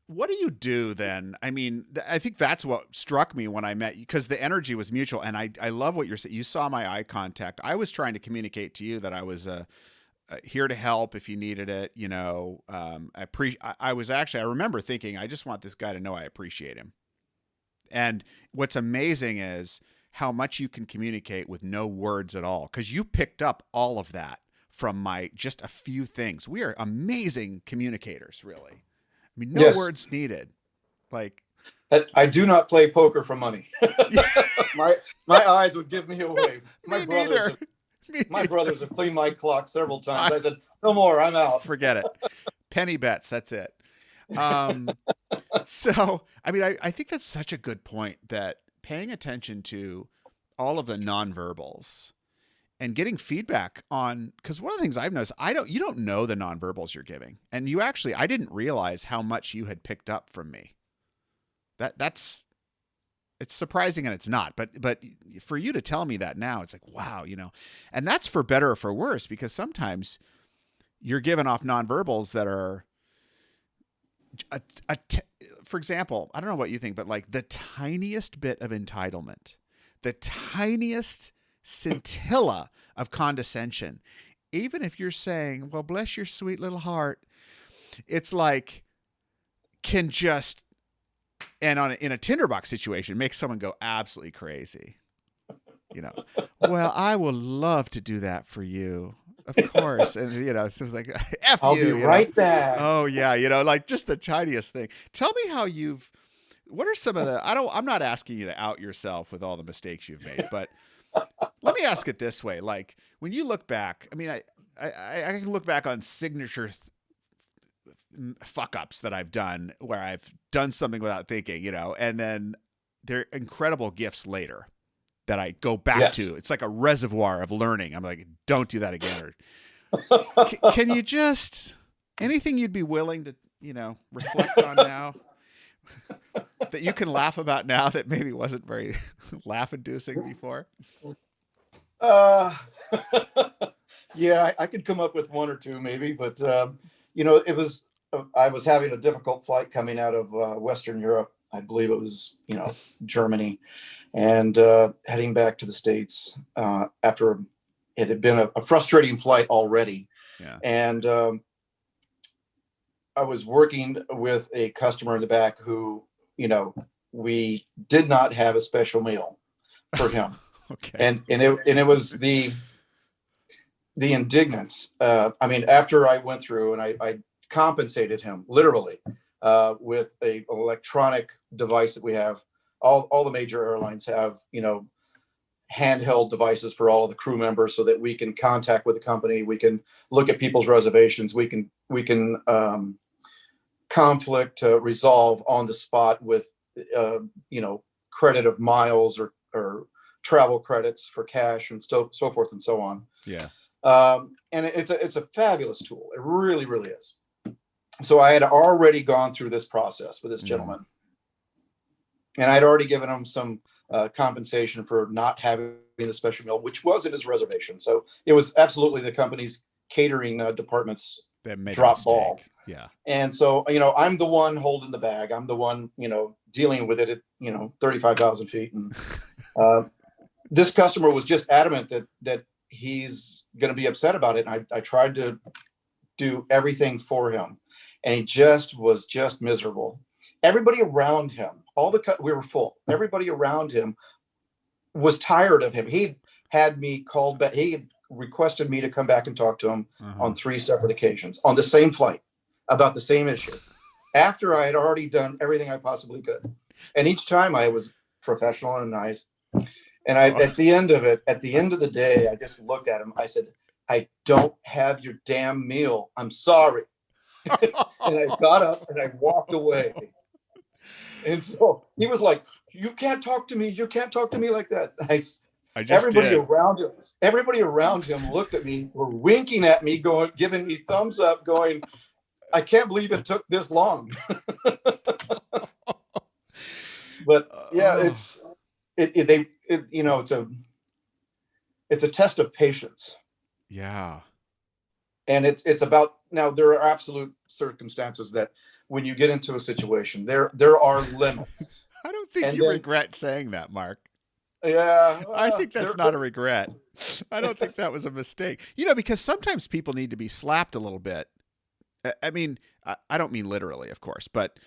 [SPEAKER 1] What do you do then? I mean, I think that's what struck me when I met you, because the energy was mutual. And I love what you're saying. You saw my eye contact. I was trying to communicate to you that I was here to help if you needed it. I remember thinking, I just want this guy to know I appreciate him. And what's amazing is how much you can communicate with no words at all, because you picked up all of that from just a few things. We are amazing communicators, really. I mean, no words needed. Like,
[SPEAKER 2] I do not play poker for money. my eyes would give me away. My brothers have cleaned my clock several times. I said, no more, I'm out.
[SPEAKER 1] Forget it. Penny bets, that's it. So, I mean, I think that's such a good point, that paying attention to all of the nonverbals and getting feedback on, because one of the things I've noticed, you don't know the nonverbals you're giving. And I didn't realize how much you had picked up from me. It's surprising and it's not, but for you to tell me that now, it's like, wow, and that's for better or for worse, because sometimes you're giving off nonverbals that are, for example, I don't know what you think, but like the tiniest bit of entitlement, the tiniest scintilla of condescension, even if you're saying, well, bless your sweet little heart, it's like, can just, and in a tinderbox situation, make someone go absolutely crazy. Well, I will love to do that for you. Of course. And, it's just like, F
[SPEAKER 2] I'll
[SPEAKER 1] you.
[SPEAKER 2] be right back.
[SPEAKER 1] Oh, yeah. Like just the tiniest thing. Tell me how what are some of I'm not asking you to out yourself with all the mistakes you've made, but let me ask it this way. Like, when you look back, I mean, I can look back on signature fuck ups that I've done where I've done something without thinking, and then they're incredible gifts later that I go back to. It's like a reservoir of learning. I'm like, don't do that again. Or can you just, anything you'd be willing to, reflect on now that you can laugh about now that maybe wasn't very laugh inducing before?
[SPEAKER 2] Yeah, I could come up with one or two maybe, but I was having a difficult flight coming out of Western Europe. I believe it was, Germany, and heading back to the States after it had been a frustrating flight already.
[SPEAKER 1] Yeah.
[SPEAKER 2] And I was working with a customer in the back who, we did not have a special meal for him.
[SPEAKER 1] Okay.
[SPEAKER 2] And it was the indignance. I mean, after I went through and I compensated him literally with a electronic device that we have. All the major airlines have, handheld devices for all of the crew members so that we can contact with the company. We can look at people's reservations. We can conflict resolve on the spot with, credit of miles or travel credits for cash and so forth and so on.
[SPEAKER 1] Yeah.
[SPEAKER 2] And it's a fabulous tool. It really, really is. So I had already gone through this process with this gentleman, and I'd already given him some compensation for not having the special meal, which was in his reservation. So it was absolutely the company's catering department's drop ball.
[SPEAKER 1] Yeah.
[SPEAKER 2] And so, I'm the one holding the bag. I'm the one, dealing with it at, 35,000 feet. And this customer was just adamant that he's going to be upset about it. And I tried to do everything for him, and he was miserable. Everybody around him, we were full. Everybody around him was tired of him. He had me called back. He had requested me to come back and talk to him on 3 separate occasions on the same flight about the same issue, after I had already done everything I possibly could. And each time I was professional and nice. And at the end of the day, I just looked at him. I said, "I don't have your damn meal. I'm sorry." And I got up and I walked away. And so he was like, "You can't talk to me. You can't talk to me like that." Everybody around him looked at me, were winking at me, giving me thumbs up, going, "I can't believe it took this long." But yeah, it's a test of patience.
[SPEAKER 1] Yeah.
[SPEAKER 2] And it's about, now there are absolute circumstances that when you get into a situation, there are limits.
[SPEAKER 1] I don't think you regret saying that, Mark.
[SPEAKER 2] Yeah.
[SPEAKER 1] I think that's not a regret. I don't think that was a mistake. Because sometimes people need to be slapped a little bit. I mean, I don't mean literally, of course, but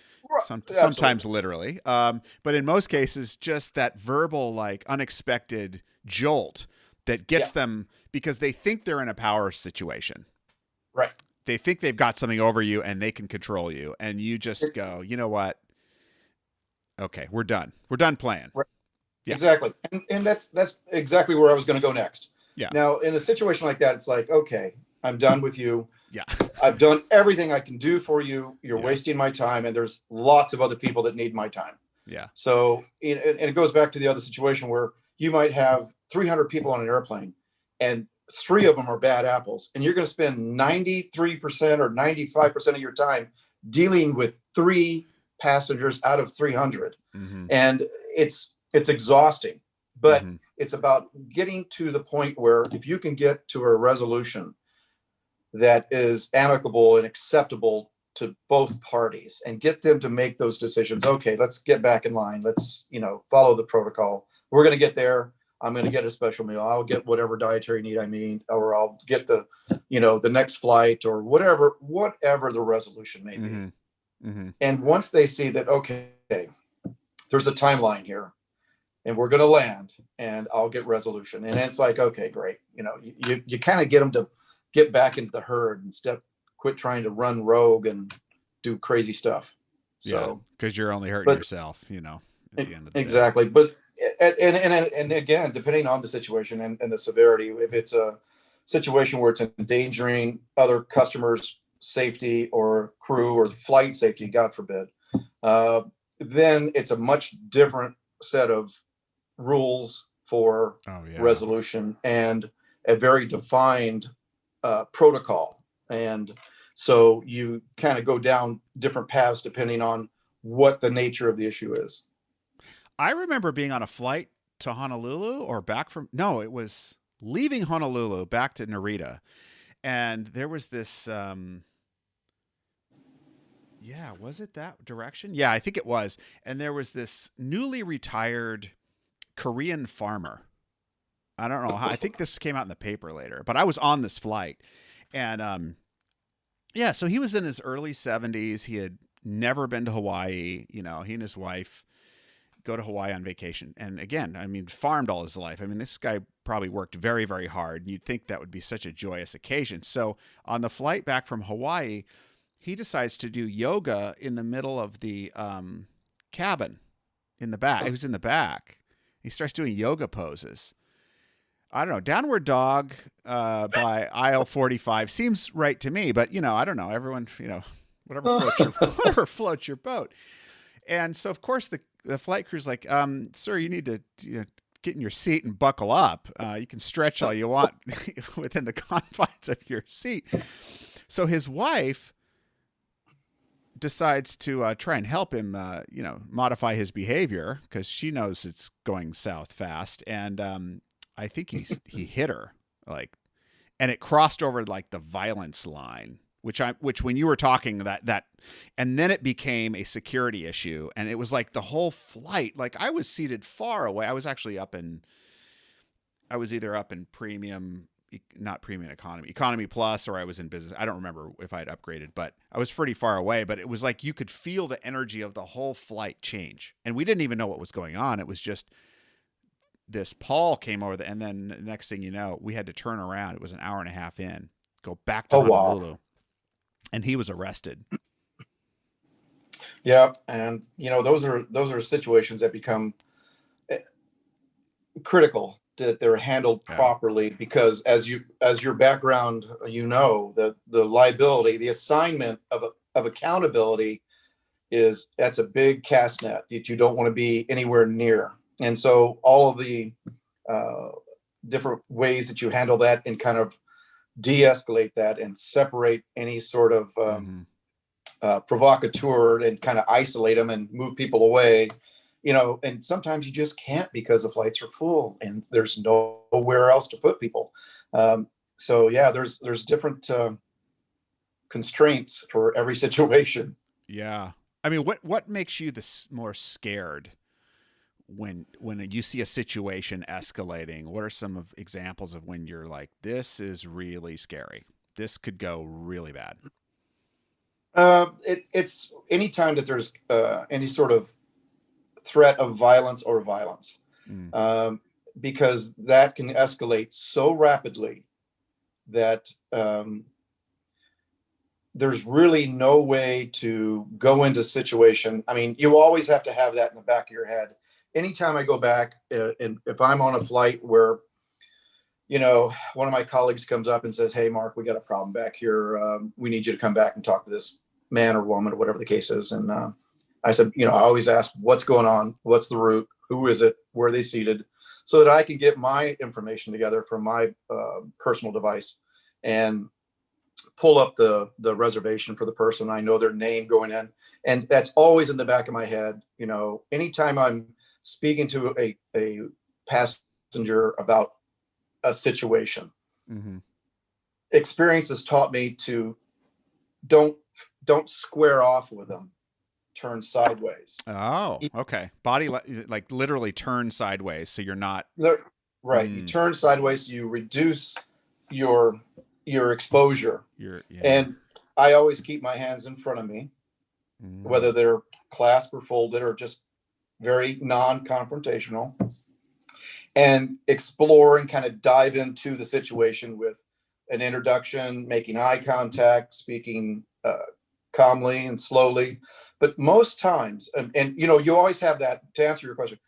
[SPEAKER 1] sometimes literally. But in most cases, just that verbal, like, unexpected jolt that gets them, because they think they're in a power situation.
[SPEAKER 2] Right.
[SPEAKER 1] They think they've got something over you and they can control you. And you just go, "You know what? Okay, we're done. We're done playing."
[SPEAKER 2] Right.
[SPEAKER 1] Yeah.
[SPEAKER 2] Exactly. And that's exactly where I was going to go next.
[SPEAKER 1] Yeah.
[SPEAKER 2] Now, in a situation like that, it's like, okay, I'm done with you.
[SPEAKER 1] Yeah.
[SPEAKER 2] I've done everything I can do for you. You're wasting my time, and there's lots of other people that need my time.
[SPEAKER 1] Yeah. So,
[SPEAKER 2] and it goes back to the other situation where you might have 300 people on an airplane, and 3 of them are bad apples, and you're going to spend 93% or 95% of your time dealing with 3 passengers out of 300. And it's exhausting, but it's about getting to the point where if you can get to a resolution that is amicable and acceptable to both parties and get them to make those decisions. Okay, let's get back in line. Let's, follow the protocol. We're going to get there. I'm going to get a special meal. I'll get whatever dietary need I need, or I'll get the next flight, or whatever the resolution may be. And once they see that, okay, there's a timeline here and we're going to land and I'll get resolution. And it's like, okay, great. You kind of get them to get back into the herd and quit trying to run rogue and do crazy stuff. So,
[SPEAKER 1] because you're only hurting yourself, at the end of the
[SPEAKER 2] exactly.
[SPEAKER 1] day.
[SPEAKER 2] But and again, depending on the situation and the severity, if it's a situation where it's endangering other customers' safety or crew or flight safety, God forbid, then it's a much different set of rules for resolution and a very defined protocol. And so you kind of go down different paths depending on what the nature of the issue is.
[SPEAKER 1] I remember being on a flight to Honolulu or it was leaving Honolulu back to Narita. And there was this, was it that direction? Yeah, I think it was. And there was this newly retired Korean farmer. I don't know how, I think this came out in the paper later, but I was on this flight. And, so he was in his early 70s. He had never been to Hawaii. He and his wife go to Hawaii on vacation. And again, I mean, farmed all his life. I mean, this guy probably worked very, very hard. And you'd think that would be such a joyous occasion. So on the flight back from Hawaii, he decides to do yoga in the middle of the cabin in the back. He was in the back. He starts doing yoga poses. I don't know. Downward Dog by aisle 45 seems right to me, but I don't know. Everyone, whatever floats your boat. And so, of course, the flight crew's like, sir, you need to get in your seat and buckle up. You can stretch all you want within the confines of your seat. So his wife decides to try and help him, modify his behavior because she knows it's going south fast. And I think he hit her, and it crossed over the violence line. Which when you were talking that, and then it became a security issue, and it was the whole flight. I was seated far away. I was actually either up in premium, not premium economy plus, or I was in business. I don't remember if I had upgraded, but I was pretty far away. But it was you could feel the energy of the whole flight change, and we didn't even know what was going on. It was just this pall came over, and then the next thing you know, we had to turn around. It was an hour and a half in, go back to Honolulu. Wow. And he was arrested.
[SPEAKER 2] Yeah, and those are situations that become critical that they're handled properly, because as your background, the liability, the assignment of accountability that's a big cast net that you don't want to be anywhere near. And so all of the different ways that you handle that and kind of de-escalate that and separate any sort of provocateur and kind of isolate them and move people away, and sometimes you just can't because the flights are full and there's nowhere else to put people. So yeah, there's different constraints for every situation.
[SPEAKER 1] Yeah. I mean, what makes you more scared when you see a situation escalating? What are some of examples of when you're like, this is really scary, this could go really bad?
[SPEAKER 2] It's any time that there's any sort of threat of violence, because that can escalate so rapidly that there's really no way to go into situation. I mean, you always have to have that in the back of your head. Anytime I go back, and if I'm on a flight where, one of my colleagues comes up and says, "Hey, Mark, we got a problem back here. We need you to come back and talk to this man or woman or whatever the case is." And I said, I always ask, what's going on? What's the route? Who is it? Where are they seated? So that I can get my information together from my personal device and pull up the reservation for the person. I know their name going in. And that's always in the back of my head. Anytime I'm speaking to a passenger about a situation, experience has taught me to don't square off with them, turn sideways.
[SPEAKER 1] Oh, okay. Body literally turn sideways, so you're not
[SPEAKER 2] right. You turn sideways, so you reduce your exposure. And I always keep my hands in front of me, whether they're clasped or folded or just very non-confrontational, and explore and kind of dive into the situation with an introduction, making eye contact, speaking calmly and slowly. But most times, and you always have that, to answer your question,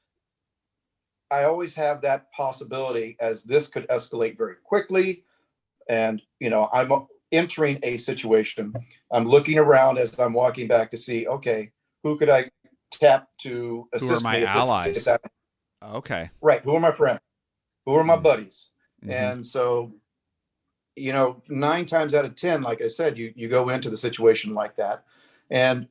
[SPEAKER 2] I always have that possibility, as this could escalate very quickly. And, I'm entering a situation. I'm looking around as I'm walking back to see, okay, who could I tap to assist me?
[SPEAKER 1] Who are my allies? Okay.
[SPEAKER 2] Right. Who are my friends? Who are my buddies? And so, 9 times out of 10, like I said, you go into the situation like that. And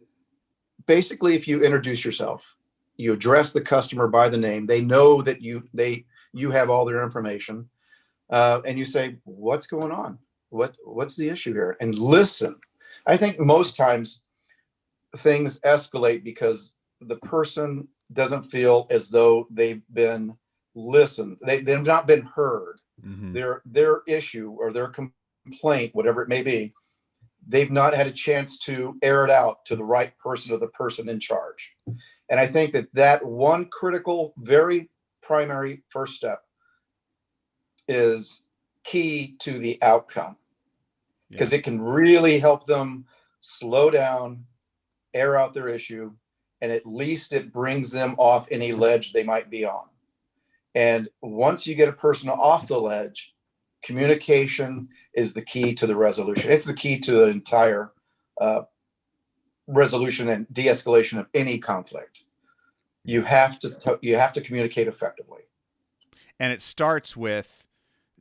[SPEAKER 2] basically, if you introduce yourself, you address the customer by the name, they know that you have all their information, and you say, what's going on? What's the issue here? And listen. I think most times things escalate because the person doesn't feel as though they've been listened. They've not been heard. Their issue or their complaint, whatever it may be, they've not had a chance to air it out to the right person or the person in charge. And I think that one critical, very primary first step is key to the outcome, because it can really help them slow down, air out their issue, and at least it brings them off any ledge they might be on. And once you get a person off the ledge, communication is the key to the resolution. It's the key to the entire resolution and de-escalation of any conflict. You have to communicate effectively.
[SPEAKER 1] And it starts with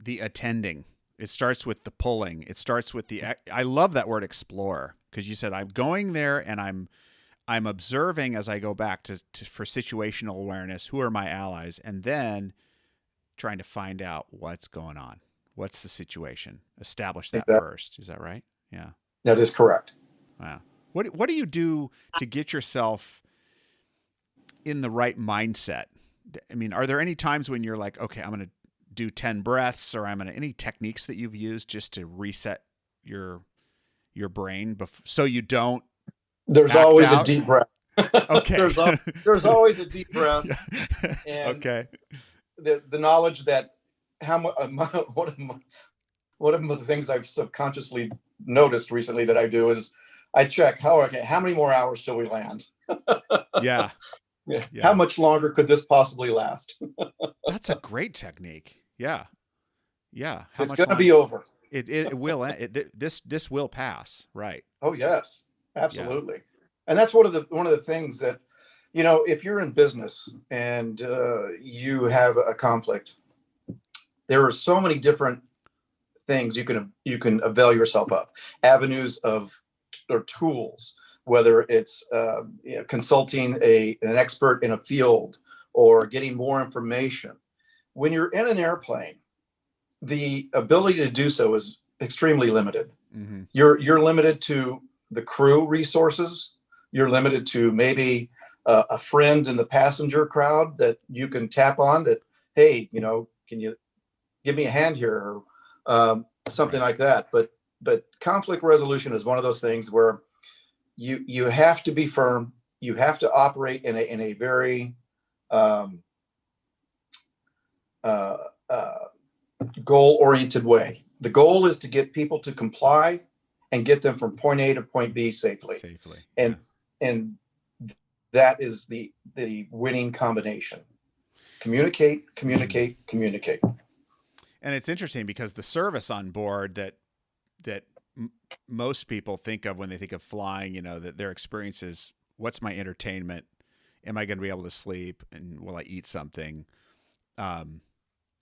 [SPEAKER 1] the attending. It starts with the pulling. It starts with I love that word explore, because you said I'm going there and I'm observing as I go back for situational awareness. Who are my allies? And then trying to find out what's going on. What's the situation? Establish that first. Is that right? Yeah.
[SPEAKER 2] That is correct.
[SPEAKER 1] Wow. What do you do to get yourself in the right mindset? I mean, are there any times when you're like, okay, I'm going to do 10 breaths, or any techniques that you've used just to reset your brain so you don't?
[SPEAKER 2] There's always a deep breath.
[SPEAKER 1] Okay.
[SPEAKER 2] there's always a deep breath.
[SPEAKER 1] Yeah.
[SPEAKER 2] And
[SPEAKER 1] okay.
[SPEAKER 2] The knowledge that one of the things I've subconsciously noticed recently that I do is I check how many more hours till we land.
[SPEAKER 1] Yeah.
[SPEAKER 2] Yeah. How much longer could this possibly last?
[SPEAKER 1] That's a great technique. Yeah. Yeah.
[SPEAKER 2] It's going to be over.
[SPEAKER 1] It will. This will pass. Right.
[SPEAKER 2] Oh yes, absolutely. Yeah. And that's one of the things that, if you're in business and you have a conflict, there are so many different things you can avail yourself of, avenues or tools, whether it's consulting an expert in a field or getting more information. When you're in an airplane, the ability to do so is extremely limited. Mm-hmm. You're limited to the crew resources. You're limited to maybe a friend in the passenger crowd that you can tap on that, hey, can you give me a hand here, or something like that. But conflict resolution is one of those things where you have to be firm. You have to operate in a very goal-oriented way. The goal is to get people to comply and get them from point A to point B safely. And that is the winning combination. Communicate.
[SPEAKER 1] And it's interesting because the service on board that most people think of when they think of flying, that their experience is, what's my entertainment? Am I going to be able to sleep? And will I eat something?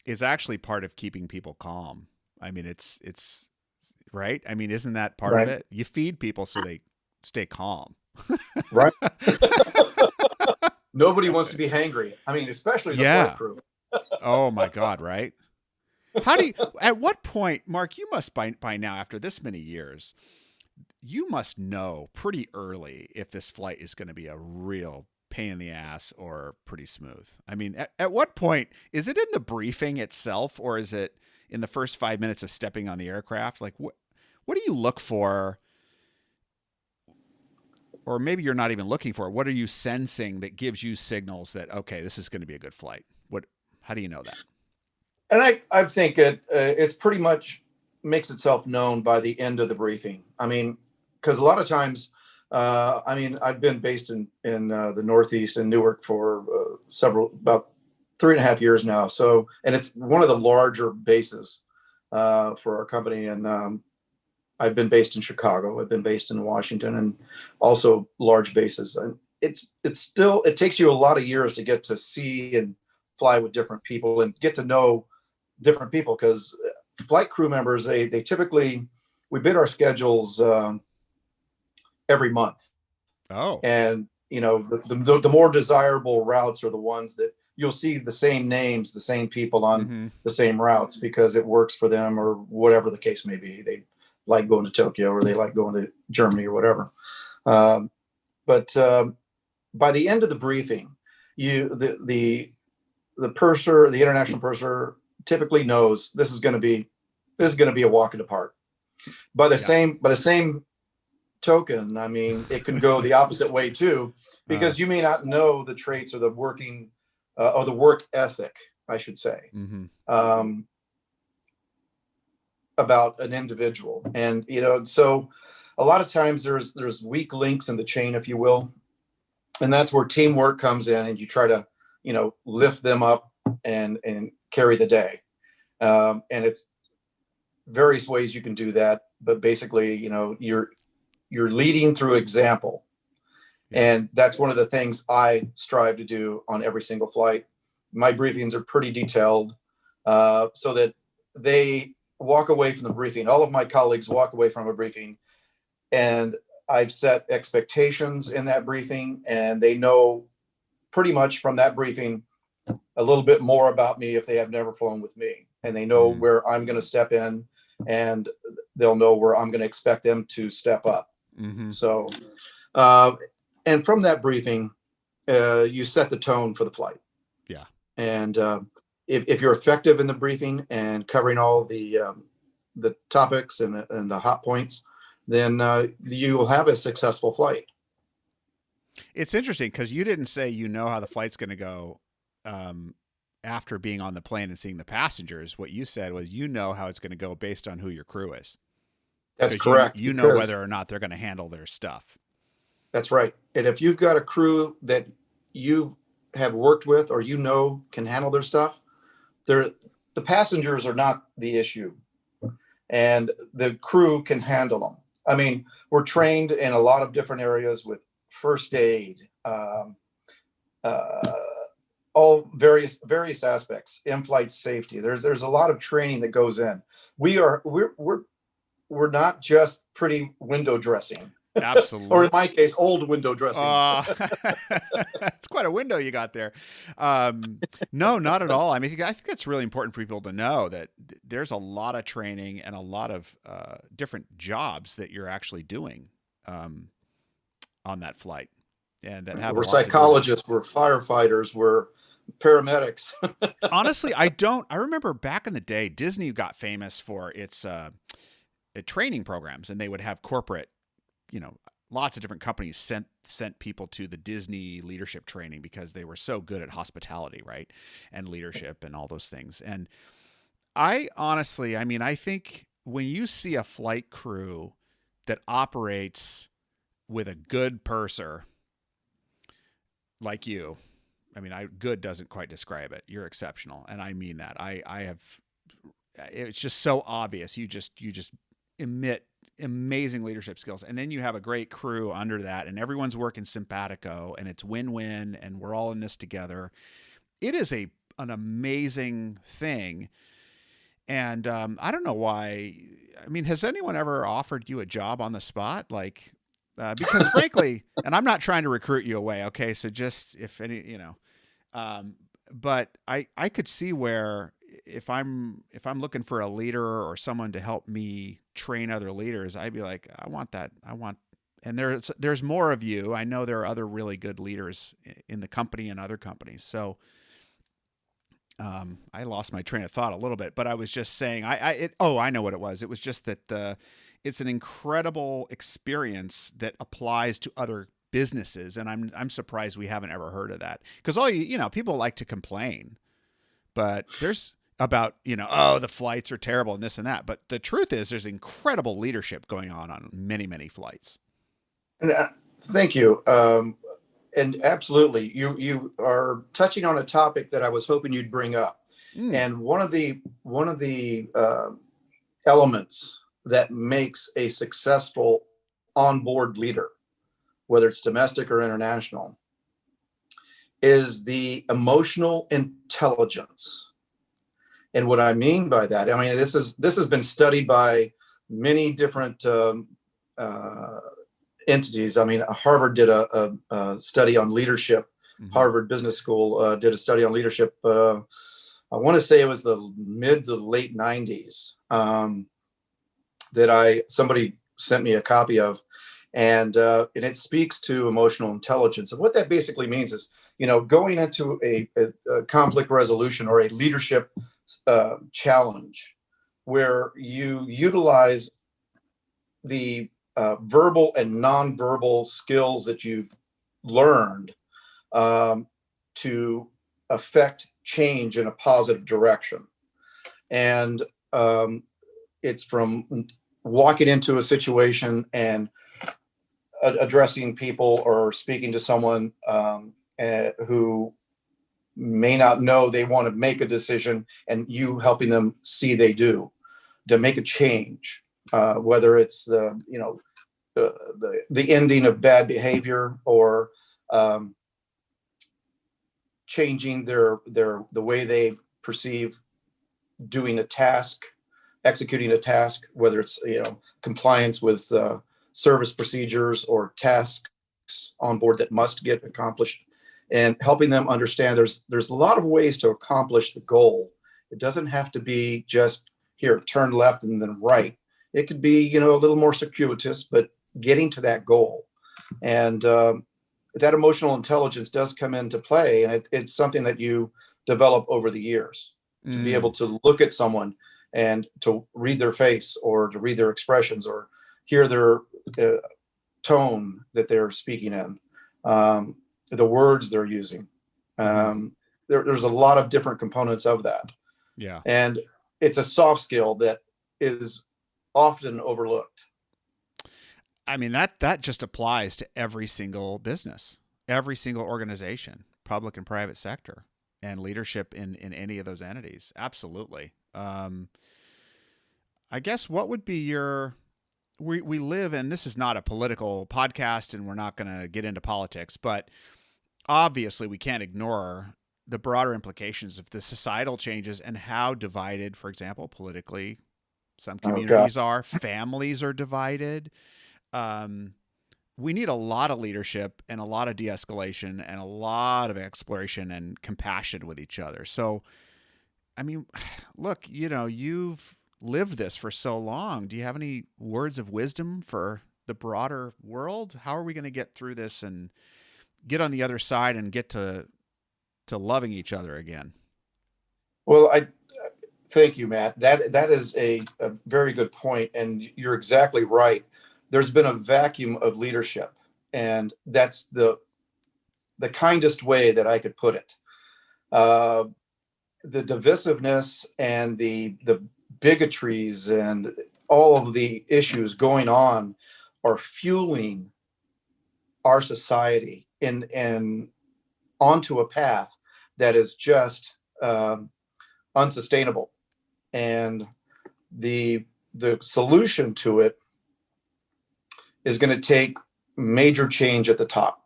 [SPEAKER 1] Is actually part of keeping people calm. I mean, it's right. I mean, isn't that part of it? You feed people so they stay calm.
[SPEAKER 2] Right. Nobody wants to be hangry. I mean, especially the flight crew.
[SPEAKER 1] Oh my God. Right. At what point, Mark, you must by now, after this many years, you must know pretty early if this flight is going to be a real pain in the ass or pretty smooth. I mean, at what point, is it in the briefing itself, or is it in the first 5 minutes of stepping on the aircraft? Like what do you look for? Or maybe you're not even looking for it. What are you sensing that gives you signals that, okay, this is going to be a good flight? How do you know that?
[SPEAKER 2] And I think it's pretty much makes itself known by the end of the briefing. I mean, because a lot of times, I've been based in the Northeast in Newark for about 3.5 years now. So, and it's one of the larger bases for our company. And I've been based in Chicago. I've been based in Washington, and also large bases. And it takes you a lot of years to get to see and fly with different people and get to know different people, because flight crew members, they typically, we bid our schedules every month.
[SPEAKER 1] Oh.
[SPEAKER 2] And the more desirable routes are the ones that you'll see the same names, the same people on the same routes, because it works for them, or whatever the case may be. They like going to Tokyo, or they like going to Germany, or whatever. But by the end of the briefing, the purser, the international purser, typically knows this is going to be a walk in the park. By the same token, I mean, it can go the opposite way too,
[SPEAKER 1] Uh,
[SPEAKER 2] because you may not know the traits or the working or the work ethic, I should say,
[SPEAKER 1] mm-hmm.
[SPEAKER 2] um, about an individual. And, so a lot of times there's weak links in the chain, if you will. And that's where teamwork comes in, and you try to, lift them up and carry the day. And it's various ways you can do that. But basically, you're leading through example.
[SPEAKER 1] Yeah.
[SPEAKER 2] And that's one of the things I strive to do on every single flight. My briefings are pretty detailed, so that they walk away from the briefing. All of my colleagues walk away from a briefing, and I've set expectations in that briefing, and they know pretty much from that briefing a little bit more about me if they have never flown with me. And they know
[SPEAKER 1] Mm.
[SPEAKER 2] where I'm going to step in, and they'll know where I'm going to expect them to step up.
[SPEAKER 1] Mm-hmm.
[SPEAKER 2] So, and from that briefing, you set the tone for the flight.
[SPEAKER 1] Yeah.
[SPEAKER 2] And if you're effective in the briefing and covering all the topics and the hot points, then you will have a successful flight.
[SPEAKER 1] It's interesting because you didn't say how the flight's going to go after being on the plane and seeing the passengers. What you said was how it's going to go based on who your crew is.
[SPEAKER 2] That's correct.
[SPEAKER 1] You know whether or not they're going to handle their stuff.
[SPEAKER 2] That's right. And if you've got a crew that you have worked with or can handle their stuff, the passengers are not the issue, and the crew can handle them. I mean, we're trained in a lot of different areas with first aid, all various aspects, in-flight safety. There's a lot of training that goes in. We're not just pretty window dressing.
[SPEAKER 1] Absolutely.
[SPEAKER 2] Or in my case, old window dressing.
[SPEAKER 1] It's quite a window you got there. No, not at all. I mean, I think that's really important for people to know that there's a lot of training and a lot of different jobs that you're actually doing on that flight. And that have
[SPEAKER 2] we're psychologists, we're firefighters, we're paramedics.
[SPEAKER 1] Honestly, I remember back in the day, Disney got famous for its training programs, and they would have corporate, lots of different companies sent people to the Disney leadership training because they were so good at hospitality, right? And leadership and all those things. And I honestly, I think when you see a flight crew that operates with a good purser like you, good doesn't quite describe it. You're exceptional. And I mean that. It's just so obvious. You just emit amazing leadership skills. And then you have a great crew under that, and everyone's working simpatico, and it's win-win, and we're all in this together. It is an amazing thing. And I don't know why. Has anyone ever offered you a job on the spot? Because frankly, and I'm not trying to recruit you away. Okay. So just if any, but I could see where if I'm looking for a leader or someone to help me train other leaders, I'd be like, I want that. And there's more of you. I know there are other really good leaders in the company and other companies. So I lost my train of thought a little bit, but I was just saying, I know what it was. It was just that it's an incredible experience that applies to other businesses, and I'm surprised we haven't ever heard of that, because people like to complain, but there's about the flights are terrible and this and that, but the truth is there's incredible leadership going on many flights.
[SPEAKER 2] And thank you. And absolutely, you are touching on a topic that I was hoping you'd bring up. And one of the elements that makes a successful onboard leader, whether it's domestic or international, is the emotional intelligence. And what I mean by that, this has been studied by many different entities. Harvard did a study on leadership. Mm-hmm. Harvard Business School did a study on leadership. I want to say it was the mid to late 90s that somebody sent me a copy of, and it speaks to emotional intelligence. And what that basically means is, going into a conflict resolution or a leadership challenge where you utilize the verbal and nonverbal skills that you've learned to affect change in a positive direction. And it's from walking into a situation and addressing people or speaking to someone who may not know they want to make a decision, and you helping them see they do, to make a change, whether it's the ending of bad behavior, or changing the way they perceive doing a task, executing a task, whether it's compliance with service procedures or tasks on board that must get accomplished, and helping them understand there's a lot of ways to accomplish the goal. It doesn't have to be just here, turn left and then right. It could be a little more circuitous, but getting to that goal. And that emotional intelligence does come into play, and it's something that you develop over the years, to be able to look at someone and to read their face, or to read their expressions, or hear their tone that they're speaking in, the words they're using. There's a lot of different components of that.
[SPEAKER 1] Yeah.
[SPEAKER 2] And it's a soft skill that is often overlooked.
[SPEAKER 1] I mean, that just applies to every single business, every single organization, public and private sector, and leadership in any of those entities. Absolutely. I guess what would be we live, and this is not a political podcast, and we're not going to get into politics, but obviously we can't ignore the broader implications of the societal changes and how divided, for example, politically, some communities are. Families are divided. We need a lot of leadership and a lot of de-escalation and a lot of exploration and compassion with each other. So, I mean, look, you've lived this for so long. Do you have any words of wisdom for the broader world? How are we going to get through this and get on the other side and get to loving each other again?
[SPEAKER 2] Well, I thank you, Matt. That is a very good point, and you're exactly right. There's been a vacuum of leadership, and that's the kindest way that I could put it. The divisiveness and the bigotries and all of the issues going on are fueling our society in onto a path that is just unsustainable. And the solution to it is going to take major change at the top.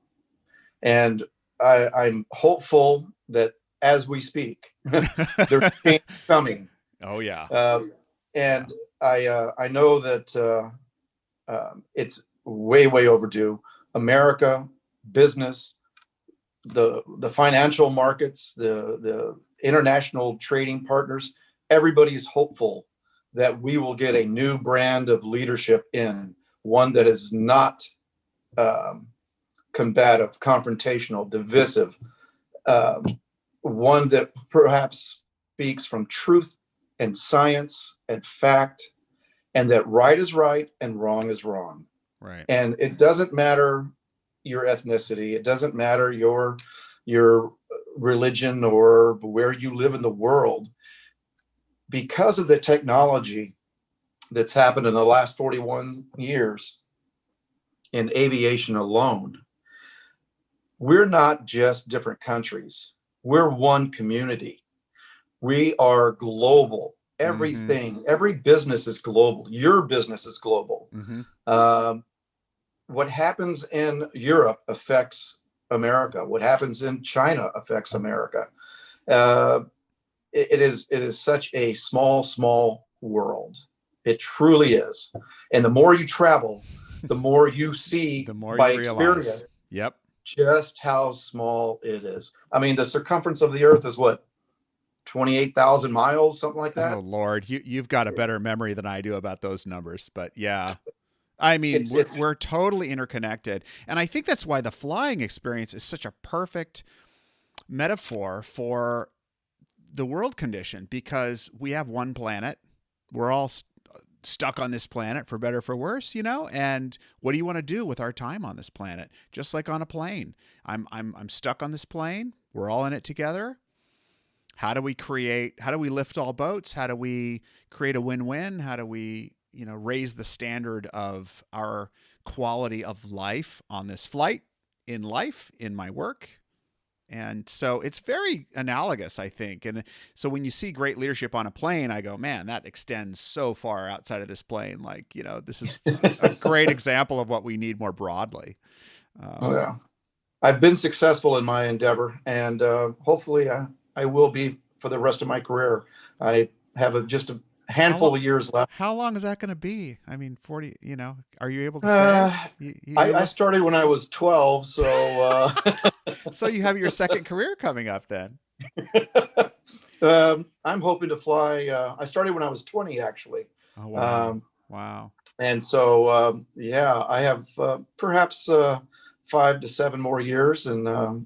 [SPEAKER 2] And I'm hopeful that as we speak, there's change coming.
[SPEAKER 1] Oh yeah.
[SPEAKER 2] And I know that it's way overdue. America, business, the financial markets, the international trading partners, everybody is hopeful that we will get a new brand of leadership in, one that is not combative, confrontational, divisive, one that perhaps speaks from truth and science and fact, and that right is right and wrong is wrong.
[SPEAKER 1] Right.
[SPEAKER 2] And it doesn't matter your ethnicity. It doesn't matter your religion or where you live in the world. Because of the technology that's happened in the last 41 years in aviation alone, we're not just different countries. We're one community. We are global. Everything, every business is global. Your business is global. What happens in Europe affects America. What happens in China affects America. It is such a small world. It truly is. And the more you travel, the more you see
[SPEAKER 1] the more
[SPEAKER 2] by
[SPEAKER 1] you realize.
[SPEAKER 2] experience.
[SPEAKER 1] Yep.
[SPEAKER 2] Just how small it is. I mean, the circumference of the earth is what, 28,000 miles, something like that?
[SPEAKER 1] Oh Lord, you've got a better memory than I do about those numbers, but yeah. I mean, we're totally interconnected. And I think that's why the flying experience is such a perfect metaphor for the world condition, because we have one planet. We're all stuck on this planet for better or for worse, and what do you want to do with our time on this planet? Just like on a plane. I'm stuck on this plane. We're all in it together. How do we lift all boats? How do we create a win-win? How do we, raise the standard of our quality of life on this flight, in life, in my work? And so it's very analogous, I think. And so when you see great leadership on a plane, I go, man, that extends so far outside of this plane. Like, this is a great example of what we need more broadly.
[SPEAKER 2] Yeah. I've been successful in my endeavor, and hopefully I will be for the rest of my career. I have just a handful of years left.
[SPEAKER 1] How long is that going to be? I mean, 40, are you able to say?
[SPEAKER 2] I started when I was 12, so
[SPEAKER 1] so you have your second career coming up then.
[SPEAKER 2] I'm hoping to fly. I started when I was 20, actually.
[SPEAKER 1] Oh, wow. Wow.
[SPEAKER 2] And so, I have perhaps 5 to 7 more years, and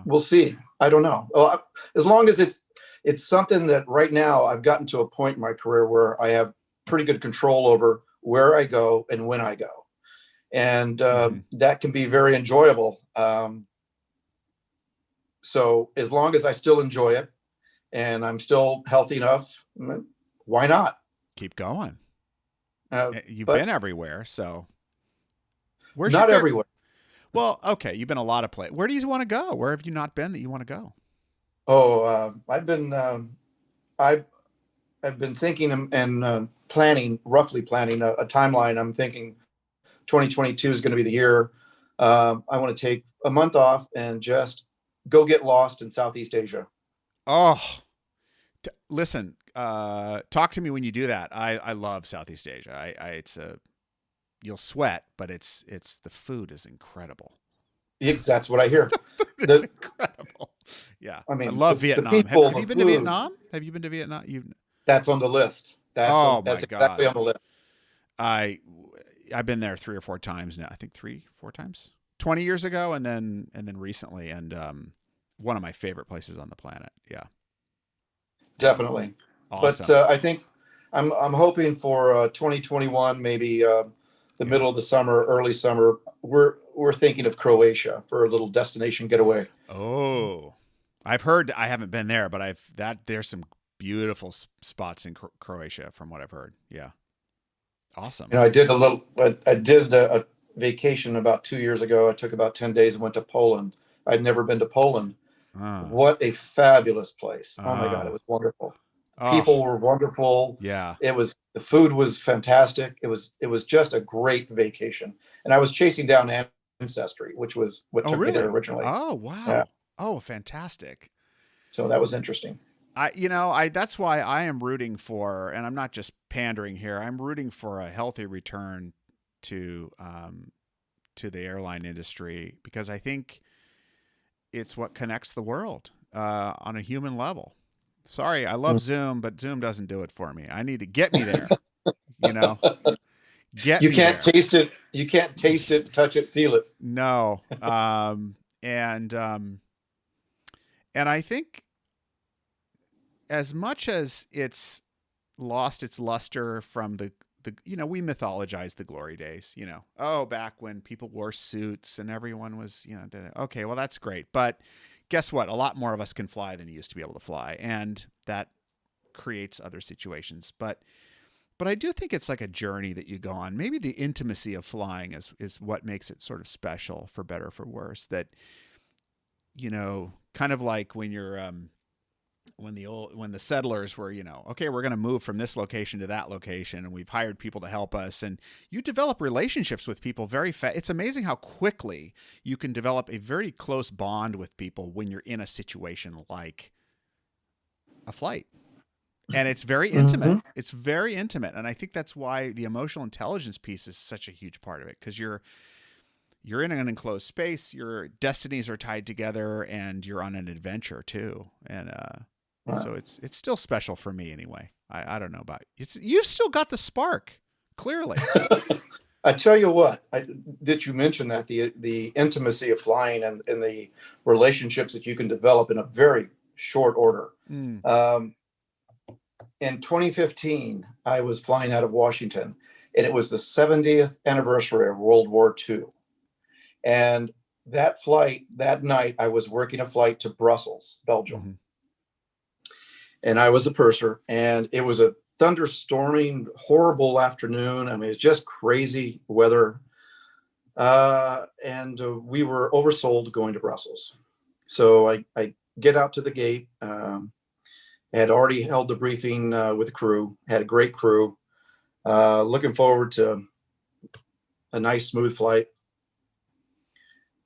[SPEAKER 2] we'll see. I don't know. As long as it's something that right now I've gotten to a point in my career where I have pretty good control over where I go and when I go. And that can be very enjoyable. So as long as I still enjoy it and I'm still healthy enough, why not?
[SPEAKER 1] Keep going. You've been everywhere, so.
[SPEAKER 2] Where's not everywhere.
[SPEAKER 1] Well, okay, you've been a lot of places. Where do you want to go? Where have you not been that you want to go?
[SPEAKER 2] I've been thinking and roughly planning a timeline. I'm thinking 2022 is going to be the year. I want to take a month off and just go get lost in Southeast Asia.
[SPEAKER 1] Oh, listen, talk to me when you do that. I love Southeast Asia. You'll sweat, but it's the food is incredible.
[SPEAKER 2] That's what I hear.
[SPEAKER 1] It's incredible. Yeah. I mean, I love Vietnam. Have you been to Vietnam? Have you been to Vietnam?
[SPEAKER 2] That's on the list. That's exactly on the list.
[SPEAKER 1] I've been there 3 or 4 times now. I think 3, 4 times. 20 years ago and then recently, and one of my favorite places on the planet. Yeah.
[SPEAKER 2] Definitely.
[SPEAKER 1] Awesome.
[SPEAKER 2] But I think I'm hoping for 2021, maybe the middle of the summer, early summer. We're thinking of Croatia for a little destination getaway.
[SPEAKER 1] Oh, I've heard. I haven't been there, but there's some beautiful spots in Croatia from what I've heard. Yeah, awesome.
[SPEAKER 2] I did a vacation about 2 years ago. I took about 10 days and went to Poland. I'd never been to Poland. What a fabulous place! Oh my God, it was wonderful. People were wonderful.
[SPEAKER 1] Yeah,
[SPEAKER 2] the food was fantastic. It was just a great vacation. And I was chasing down Ancestry, which was what took me there originally.
[SPEAKER 1] Oh, wow. Yeah. Oh, fantastic.
[SPEAKER 2] So that was interesting.
[SPEAKER 1] That's why I am rooting for, and I'm not just pandering here, I'm rooting for a healthy return to the airline industry, because I think it's what connects the world on a human level. Sorry, I love Zoom, but Zoom doesn't do it for me. I need to get me there.
[SPEAKER 2] You can't taste it. You can't taste it, touch it, feel it.
[SPEAKER 1] No. And I think as much as it's lost its luster from the we mythologize the glory days, back when people wore suits and everyone was, okay, well, that's great. But guess what? A lot more of us can fly than used to be able to fly. And that creates other situations. But I do think it's like a journey that you go on. Maybe the intimacy of flying is what makes it sort of special, for better or for worse. That, kind of like when you're, when the settlers were, okay, we're going to move from this location to that location, and we've hired people to help us, and you develop relationships with people very fast. It's amazing how quickly you can develop a very close bond with people when you're in a situation like a flight. And it's very intimate. Mm-hmm. It's very intimate. And I think that's why the emotional intelligence piece is such a huge part of it, because you're in an enclosed space, your destinies are tied together, and you're on an adventure too. And so it's still special for me anyway. I don't know about you. You've still got the spark, clearly.
[SPEAKER 2] I tell you what, did you mention that the intimacy of flying and the relationships that you can develop in a very short order? in 2015, I was flying out of Washington, and it was the 70th anniversary of World War II. And that flight, that night, I was working a flight to Brussels, Belgium.
[SPEAKER 1] Mm-hmm.
[SPEAKER 2] And I was a purser, and it was a thunderstorming, horrible afternoon. I mean, it's just crazy weather. And we were oversold going to Brussels. So I get out to the gate. Had already held the briefing with the crew, had a great crew. Looking forward to a nice, smooth flight.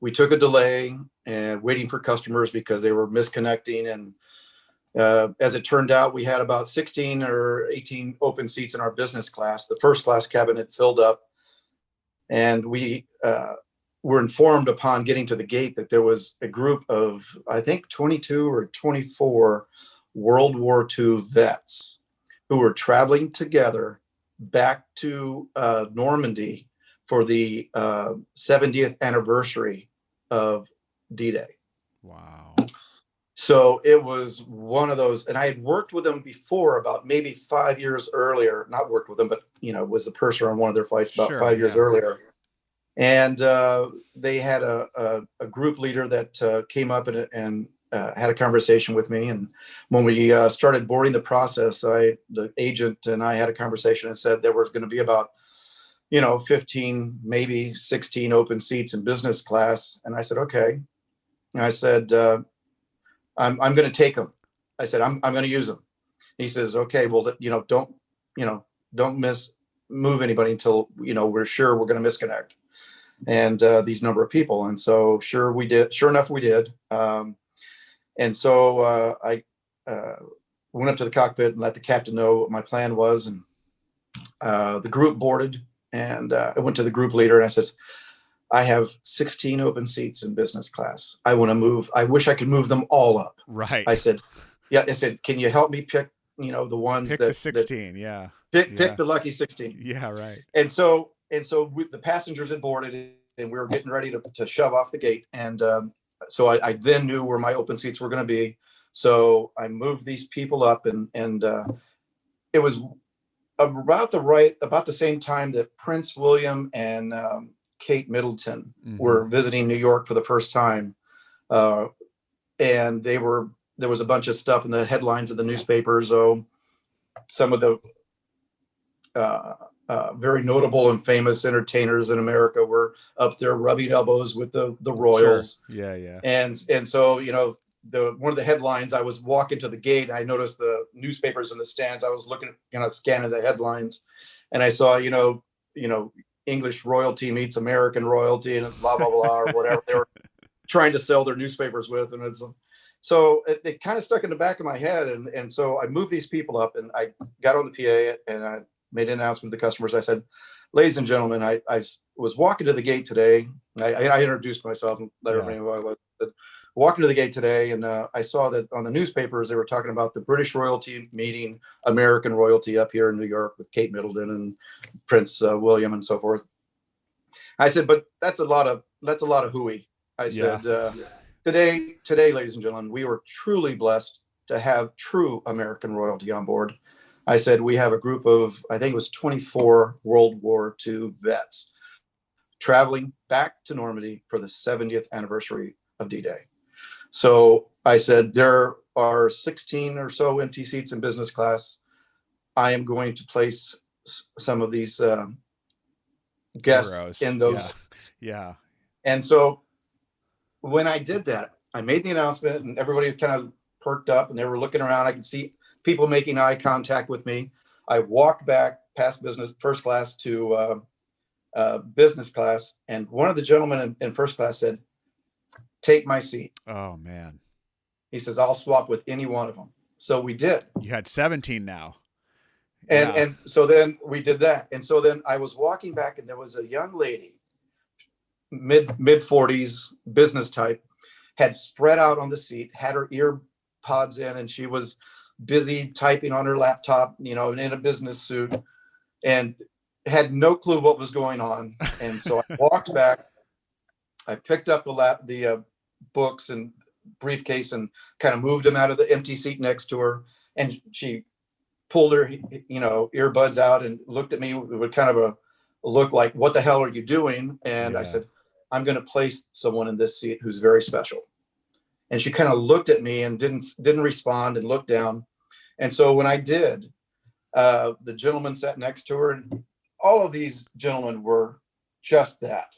[SPEAKER 2] We took a delay and waiting for customers because they were misconnecting. And as it turned out, we had about 16 or 18 open seats in our business class. The first class cabin had filled up. And we were informed upon getting to the gate that there was a group of, I think, 22 or 24 World War II vets who were traveling together back to Normandy for the 70th anniversary of D-Day.
[SPEAKER 1] Wow.
[SPEAKER 2] So it was one of those, and I had worked with them before about maybe 5 years earlier, not worked with them, but, was the purser on one of their flights about 5 years earlier. And they had a group leader that came up and had a conversation with me. And when we started boarding the process, the agent and I had a conversation and said there was going to be about, 15, maybe 16 open seats in business class. And I said, okay. And I said, I'm going to take them. I said, I'm going to use them. He says, okay, well, don't move anybody until, we're sure we're going to misconnect. And these number of people. And so sure enough, we did. And so I went up to the cockpit and let the captain know what my plan was. And the group boarded, and I went to the group leader and I said, I have 16 open seats in business class. I want to move. I wish I could move them all up.
[SPEAKER 1] Right.
[SPEAKER 2] I said, can you help me pick, the ones
[SPEAKER 1] pick the 16. Yeah.
[SPEAKER 2] Pick the lucky 16.
[SPEAKER 1] Yeah. Right.
[SPEAKER 2] And so the passengers had boarded, and we were getting ready to shove off the gate. And so I then knew where my open seats were going to be. So I moved these people up, and it was about the same time that Prince William and Kate Middleton were visiting New York for the first time. And there was a bunch of stuff in the headlines of the newspapers. So some of the very notable and famous entertainers in America were up there rubbing elbows with the royals.
[SPEAKER 1] Sure. Yeah.
[SPEAKER 2] And so, one of the headlines, I was walking to the gate and I noticed the newspapers in the stands. I was looking, scanning the headlines, and I saw, English royalty meets American royalty and blah, blah, blah, or whatever they were trying to sell their newspapers with. And so it kind of stuck in the back of my head. And so I moved these people up, and I got on the PA and I made an announcement to the customers. I said, ladies and gentlemen, I was walking to the gate today. I introduced myself and let everybody know who I was. Walking to the gate today, and I saw that on the newspapers they were talking about the British royalty meeting American royalty up here in New York with Kate Middleton and Prince William and so forth. I said, but that's a lot of hooey. I said, today, ladies and gentlemen, we were truly blessed to have true American royalty on board. I said, we have a group of, I think it was 24 World War II vets traveling back to Normandy for the 70th anniversary of D-Day. So I said, there are 16 or so empty seats in business class. I am going to place some of these guests
[SPEAKER 1] Heroes.
[SPEAKER 2] in those.
[SPEAKER 1] Yeah.
[SPEAKER 2] And so when I did that, I made the announcement, and everybody kind of perked up and they were looking around. I could see people making eye contact with me. I walked back past first class to business class. And one of the gentlemen in first class said, take my seat.
[SPEAKER 1] Oh, man.
[SPEAKER 2] He says, I'll swap with any one of them. So we did.
[SPEAKER 1] You had 17 now.
[SPEAKER 2] And so then we did that. And so then I was walking back, and there was a young lady, mid 40s, business type, had spread out on the seat, had her ear pods in, and she was busy typing on her laptop, in a business suit, and had no clue what was going on. And so I walked back, I picked up the books and briefcase and kind of moved them out of the empty seat next to her. And she pulled her, earbuds out and looked at me with kind of a look like, what the hell are you doing? And I said, I'm going to place someone in this seat who's very special. And she kind of looked at me and didn't respond and looked down. And so when I did, the gentleman sat next to her, and all of these gentlemen were just that.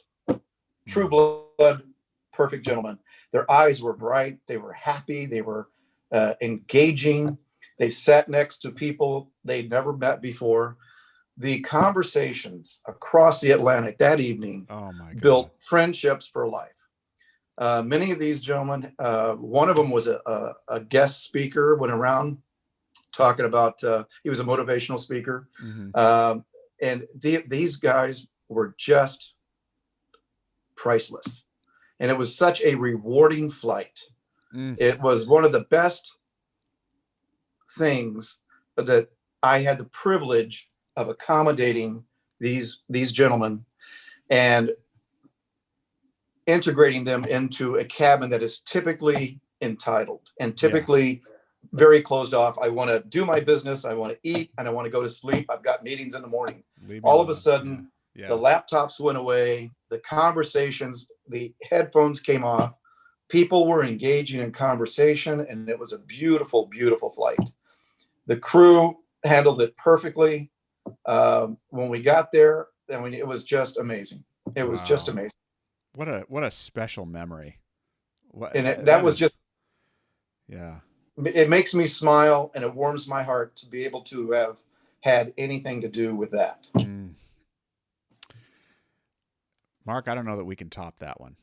[SPEAKER 2] True blood, perfect gentlemen. Their eyes were bright. They were happy. They were engaging. They sat next to people they'd never met before. The conversations across the Atlantic that evening built friendships for life. Many of these gentlemen, one of them was a guest speaker, went around talking about, he was a motivational speaker. And these guys were just priceless. And it was such a rewarding flight. It was one of the best things that I had the privilege of accommodating these gentlemen and integrating them into a cabin that is typically entitled and typically very closed off. I want to do my business. I want to eat and I want to go to sleep. I've got meetings in the morning. All of a sudden, the laptops went away, the conversations, the headphones came off. People were engaging in conversation, and it was a beautiful, beautiful flight. The crew handled it perfectly. When we got there, I mean, it was just amazing. It was just amazing.
[SPEAKER 1] What a special memory.
[SPEAKER 2] That was just, it makes me smile, and it warms my heart to be able to have had anything to do with that.
[SPEAKER 1] Mark, I don't know that we can top that one.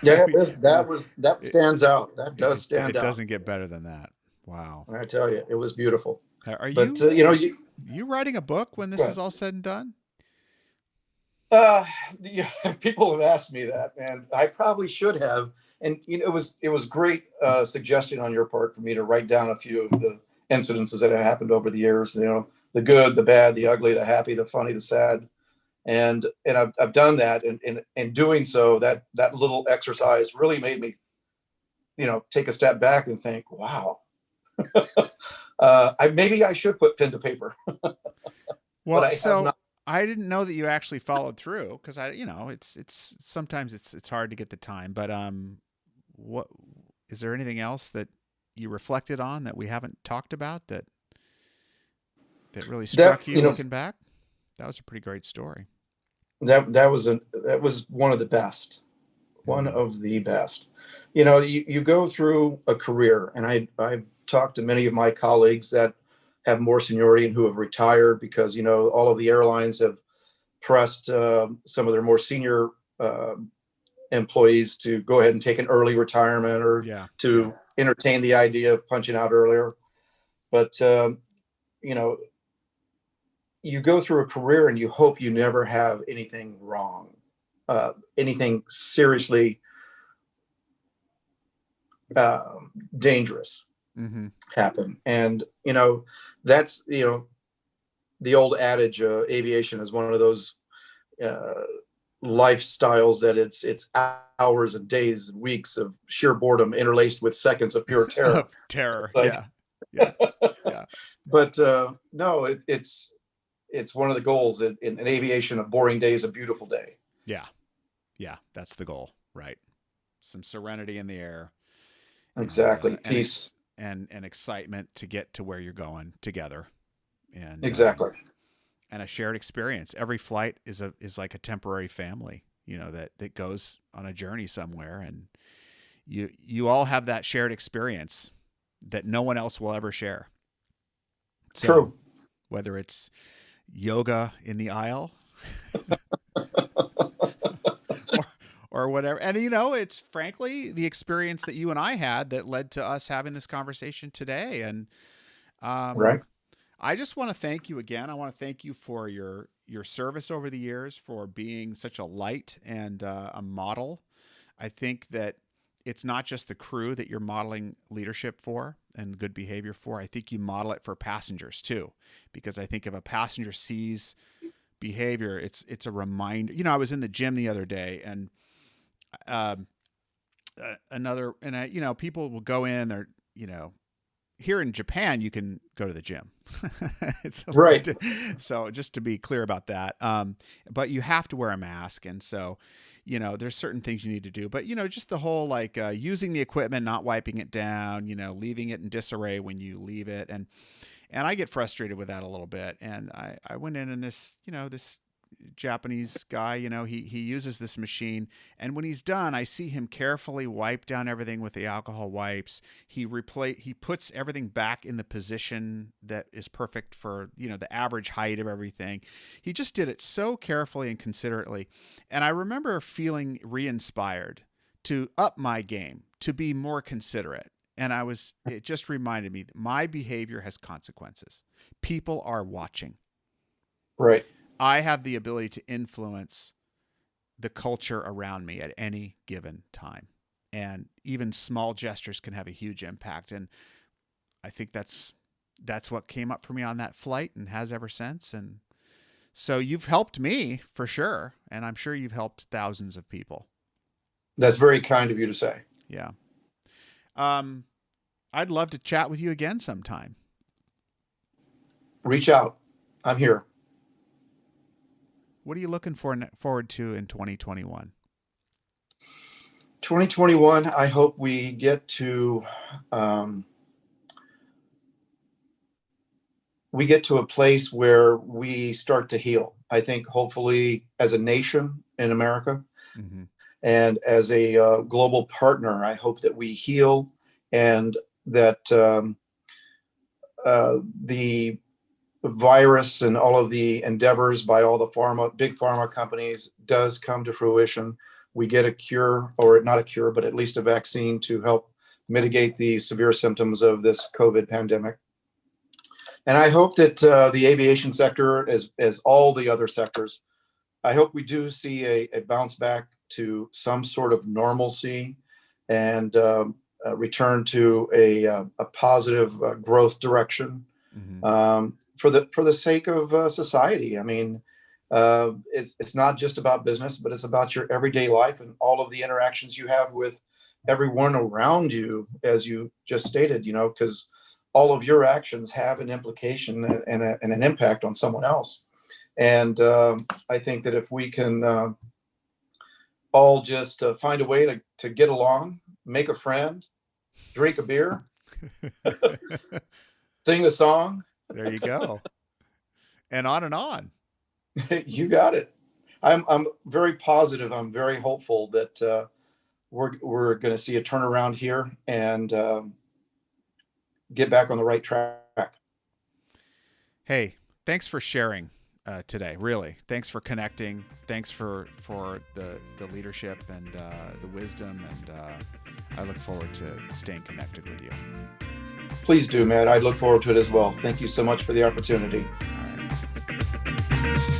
[SPEAKER 2] That stands out. That does stand out.
[SPEAKER 1] It doesn't get better than that. Wow.
[SPEAKER 2] I tell you, it was beautiful.
[SPEAKER 1] Are you writing a book when this is all said and done?
[SPEAKER 2] People have asked me that, man. I probably should have. And it was great suggestion on your part for me to write down a few of the incidences that have happened over the years. The good, the bad, the ugly, the happy, the funny, the sad. And I've done that, and in doing so, that little exercise really made me, take a step back and think, wow, maybe I should put pen to paper.
[SPEAKER 1] Well, I didn't know that you actually followed through, because it's sometimes it's hard to get the time. But what is there anything else that you reflected on that we haven't talked about that really struck you looking back? That was a pretty great story.
[SPEAKER 2] That was one of the best. One of the best. You go through a career, and I've talked to many of my colleagues that have more seniority and who have retired because, all of the airlines have pressed some of their more senior employees to go ahead and take an early retirement or to entertain the idea of punching out earlier. But, you go through a career and you hope you never have anything wrong, anything seriously dangerous happen. And, that's, the old adage, aviation is one of those lifestyles that it's hours and days and weeks of sheer boredom interlaced with seconds of pure terror. But no, it's one of the goals in aviation. A boring day is a beautiful day.
[SPEAKER 1] Yeah, that's the goal, right? Some serenity in the air.
[SPEAKER 2] Exactly. Peace
[SPEAKER 1] and excitement to get to where you're going together. And
[SPEAKER 2] exactly.
[SPEAKER 1] And a shared experience. Every flight is like a temporary family, that goes on a journey somewhere, and you all have that shared experience that no one else will ever share. So,
[SPEAKER 2] true.
[SPEAKER 1] Whether it's yoga in the aisle or whatever. And, it's frankly the experience that you and I had that led to us having this conversation today. And
[SPEAKER 2] right.
[SPEAKER 1] I just want to thank you again. I want to thank you for your service over the years, for being such a light and a model. I think that it's not just the crew that you're modeling leadership for and good behavior for. I think you model it for passengers too, because I think if a passenger sees behavior, it's a reminder. I was in the gym the other day, and people will go in, they're, here in Japan, you can go to the gym.
[SPEAKER 2] Right.
[SPEAKER 1] So just to be clear about that. But you have to wear a mask. And so, there's certain things you need to do, but just the whole, like, using the equipment, not wiping it down, leaving it in disarray when you leave it. And I get frustrated with that a little bit. And I went in, and this Japanese guy, he uses this machine, and when he's done, I see him carefully wipe down everything with the alcohol wipes. He puts everything back in the position that is perfect for, the average height of everything. He just did it so carefully and considerately. And I remember feeling re-inspired to up my game, to be more considerate. And it just reminded me that my behavior has consequences. People are watching.
[SPEAKER 2] Right.
[SPEAKER 1] I have the ability to influence the culture around me at any given time. And even small gestures can have a huge impact. And I think that's what came up for me on that flight and has ever since. And so you've helped me for sure. And I'm sure you've helped thousands of people.
[SPEAKER 2] That's very kind of you to say.
[SPEAKER 1] Yeah. I'd love to chat with you again sometime.
[SPEAKER 2] Reach out. I'm here.
[SPEAKER 1] What are you looking forward to in 2021?
[SPEAKER 2] 2021, I hope we get to a place where we start to heal. I think hopefully as a nation in America, mm-hmm. and as a global partner, I hope that we heal, and that the virus and all of the endeavors by all the big pharma companies does come to fruition. We get a cure, or not a cure, but at least a vaccine to help mitigate the severe symptoms of this COVID pandemic. And I hope that the aviation sector, as all the other sectors, I hope we do see a bounce back to some sort of normalcy, and return to a positive growth direction. Mm-hmm. For the sake of society. I mean, it's not just about business, but it's about your everyday life and all of the interactions you have with everyone around you, as you just stated, because all of your actions have an implication and an impact on someone else. And I think that if we can all just find a way to get along, make a friend, drink a beer, sing a song.
[SPEAKER 1] There you go. And on and on.
[SPEAKER 2] You got it. I'm very positive. I'm very hopeful that we're going to see a turnaround here and get back on the right track.
[SPEAKER 1] Hey, thanks for sharing today. Really, thanks for connecting. Thanks for the leadership and the wisdom. And I look forward to staying connected with you.
[SPEAKER 2] Please do, Matt. I look forward to it as well. Thank you so much for the opportunity.
[SPEAKER 1] All right.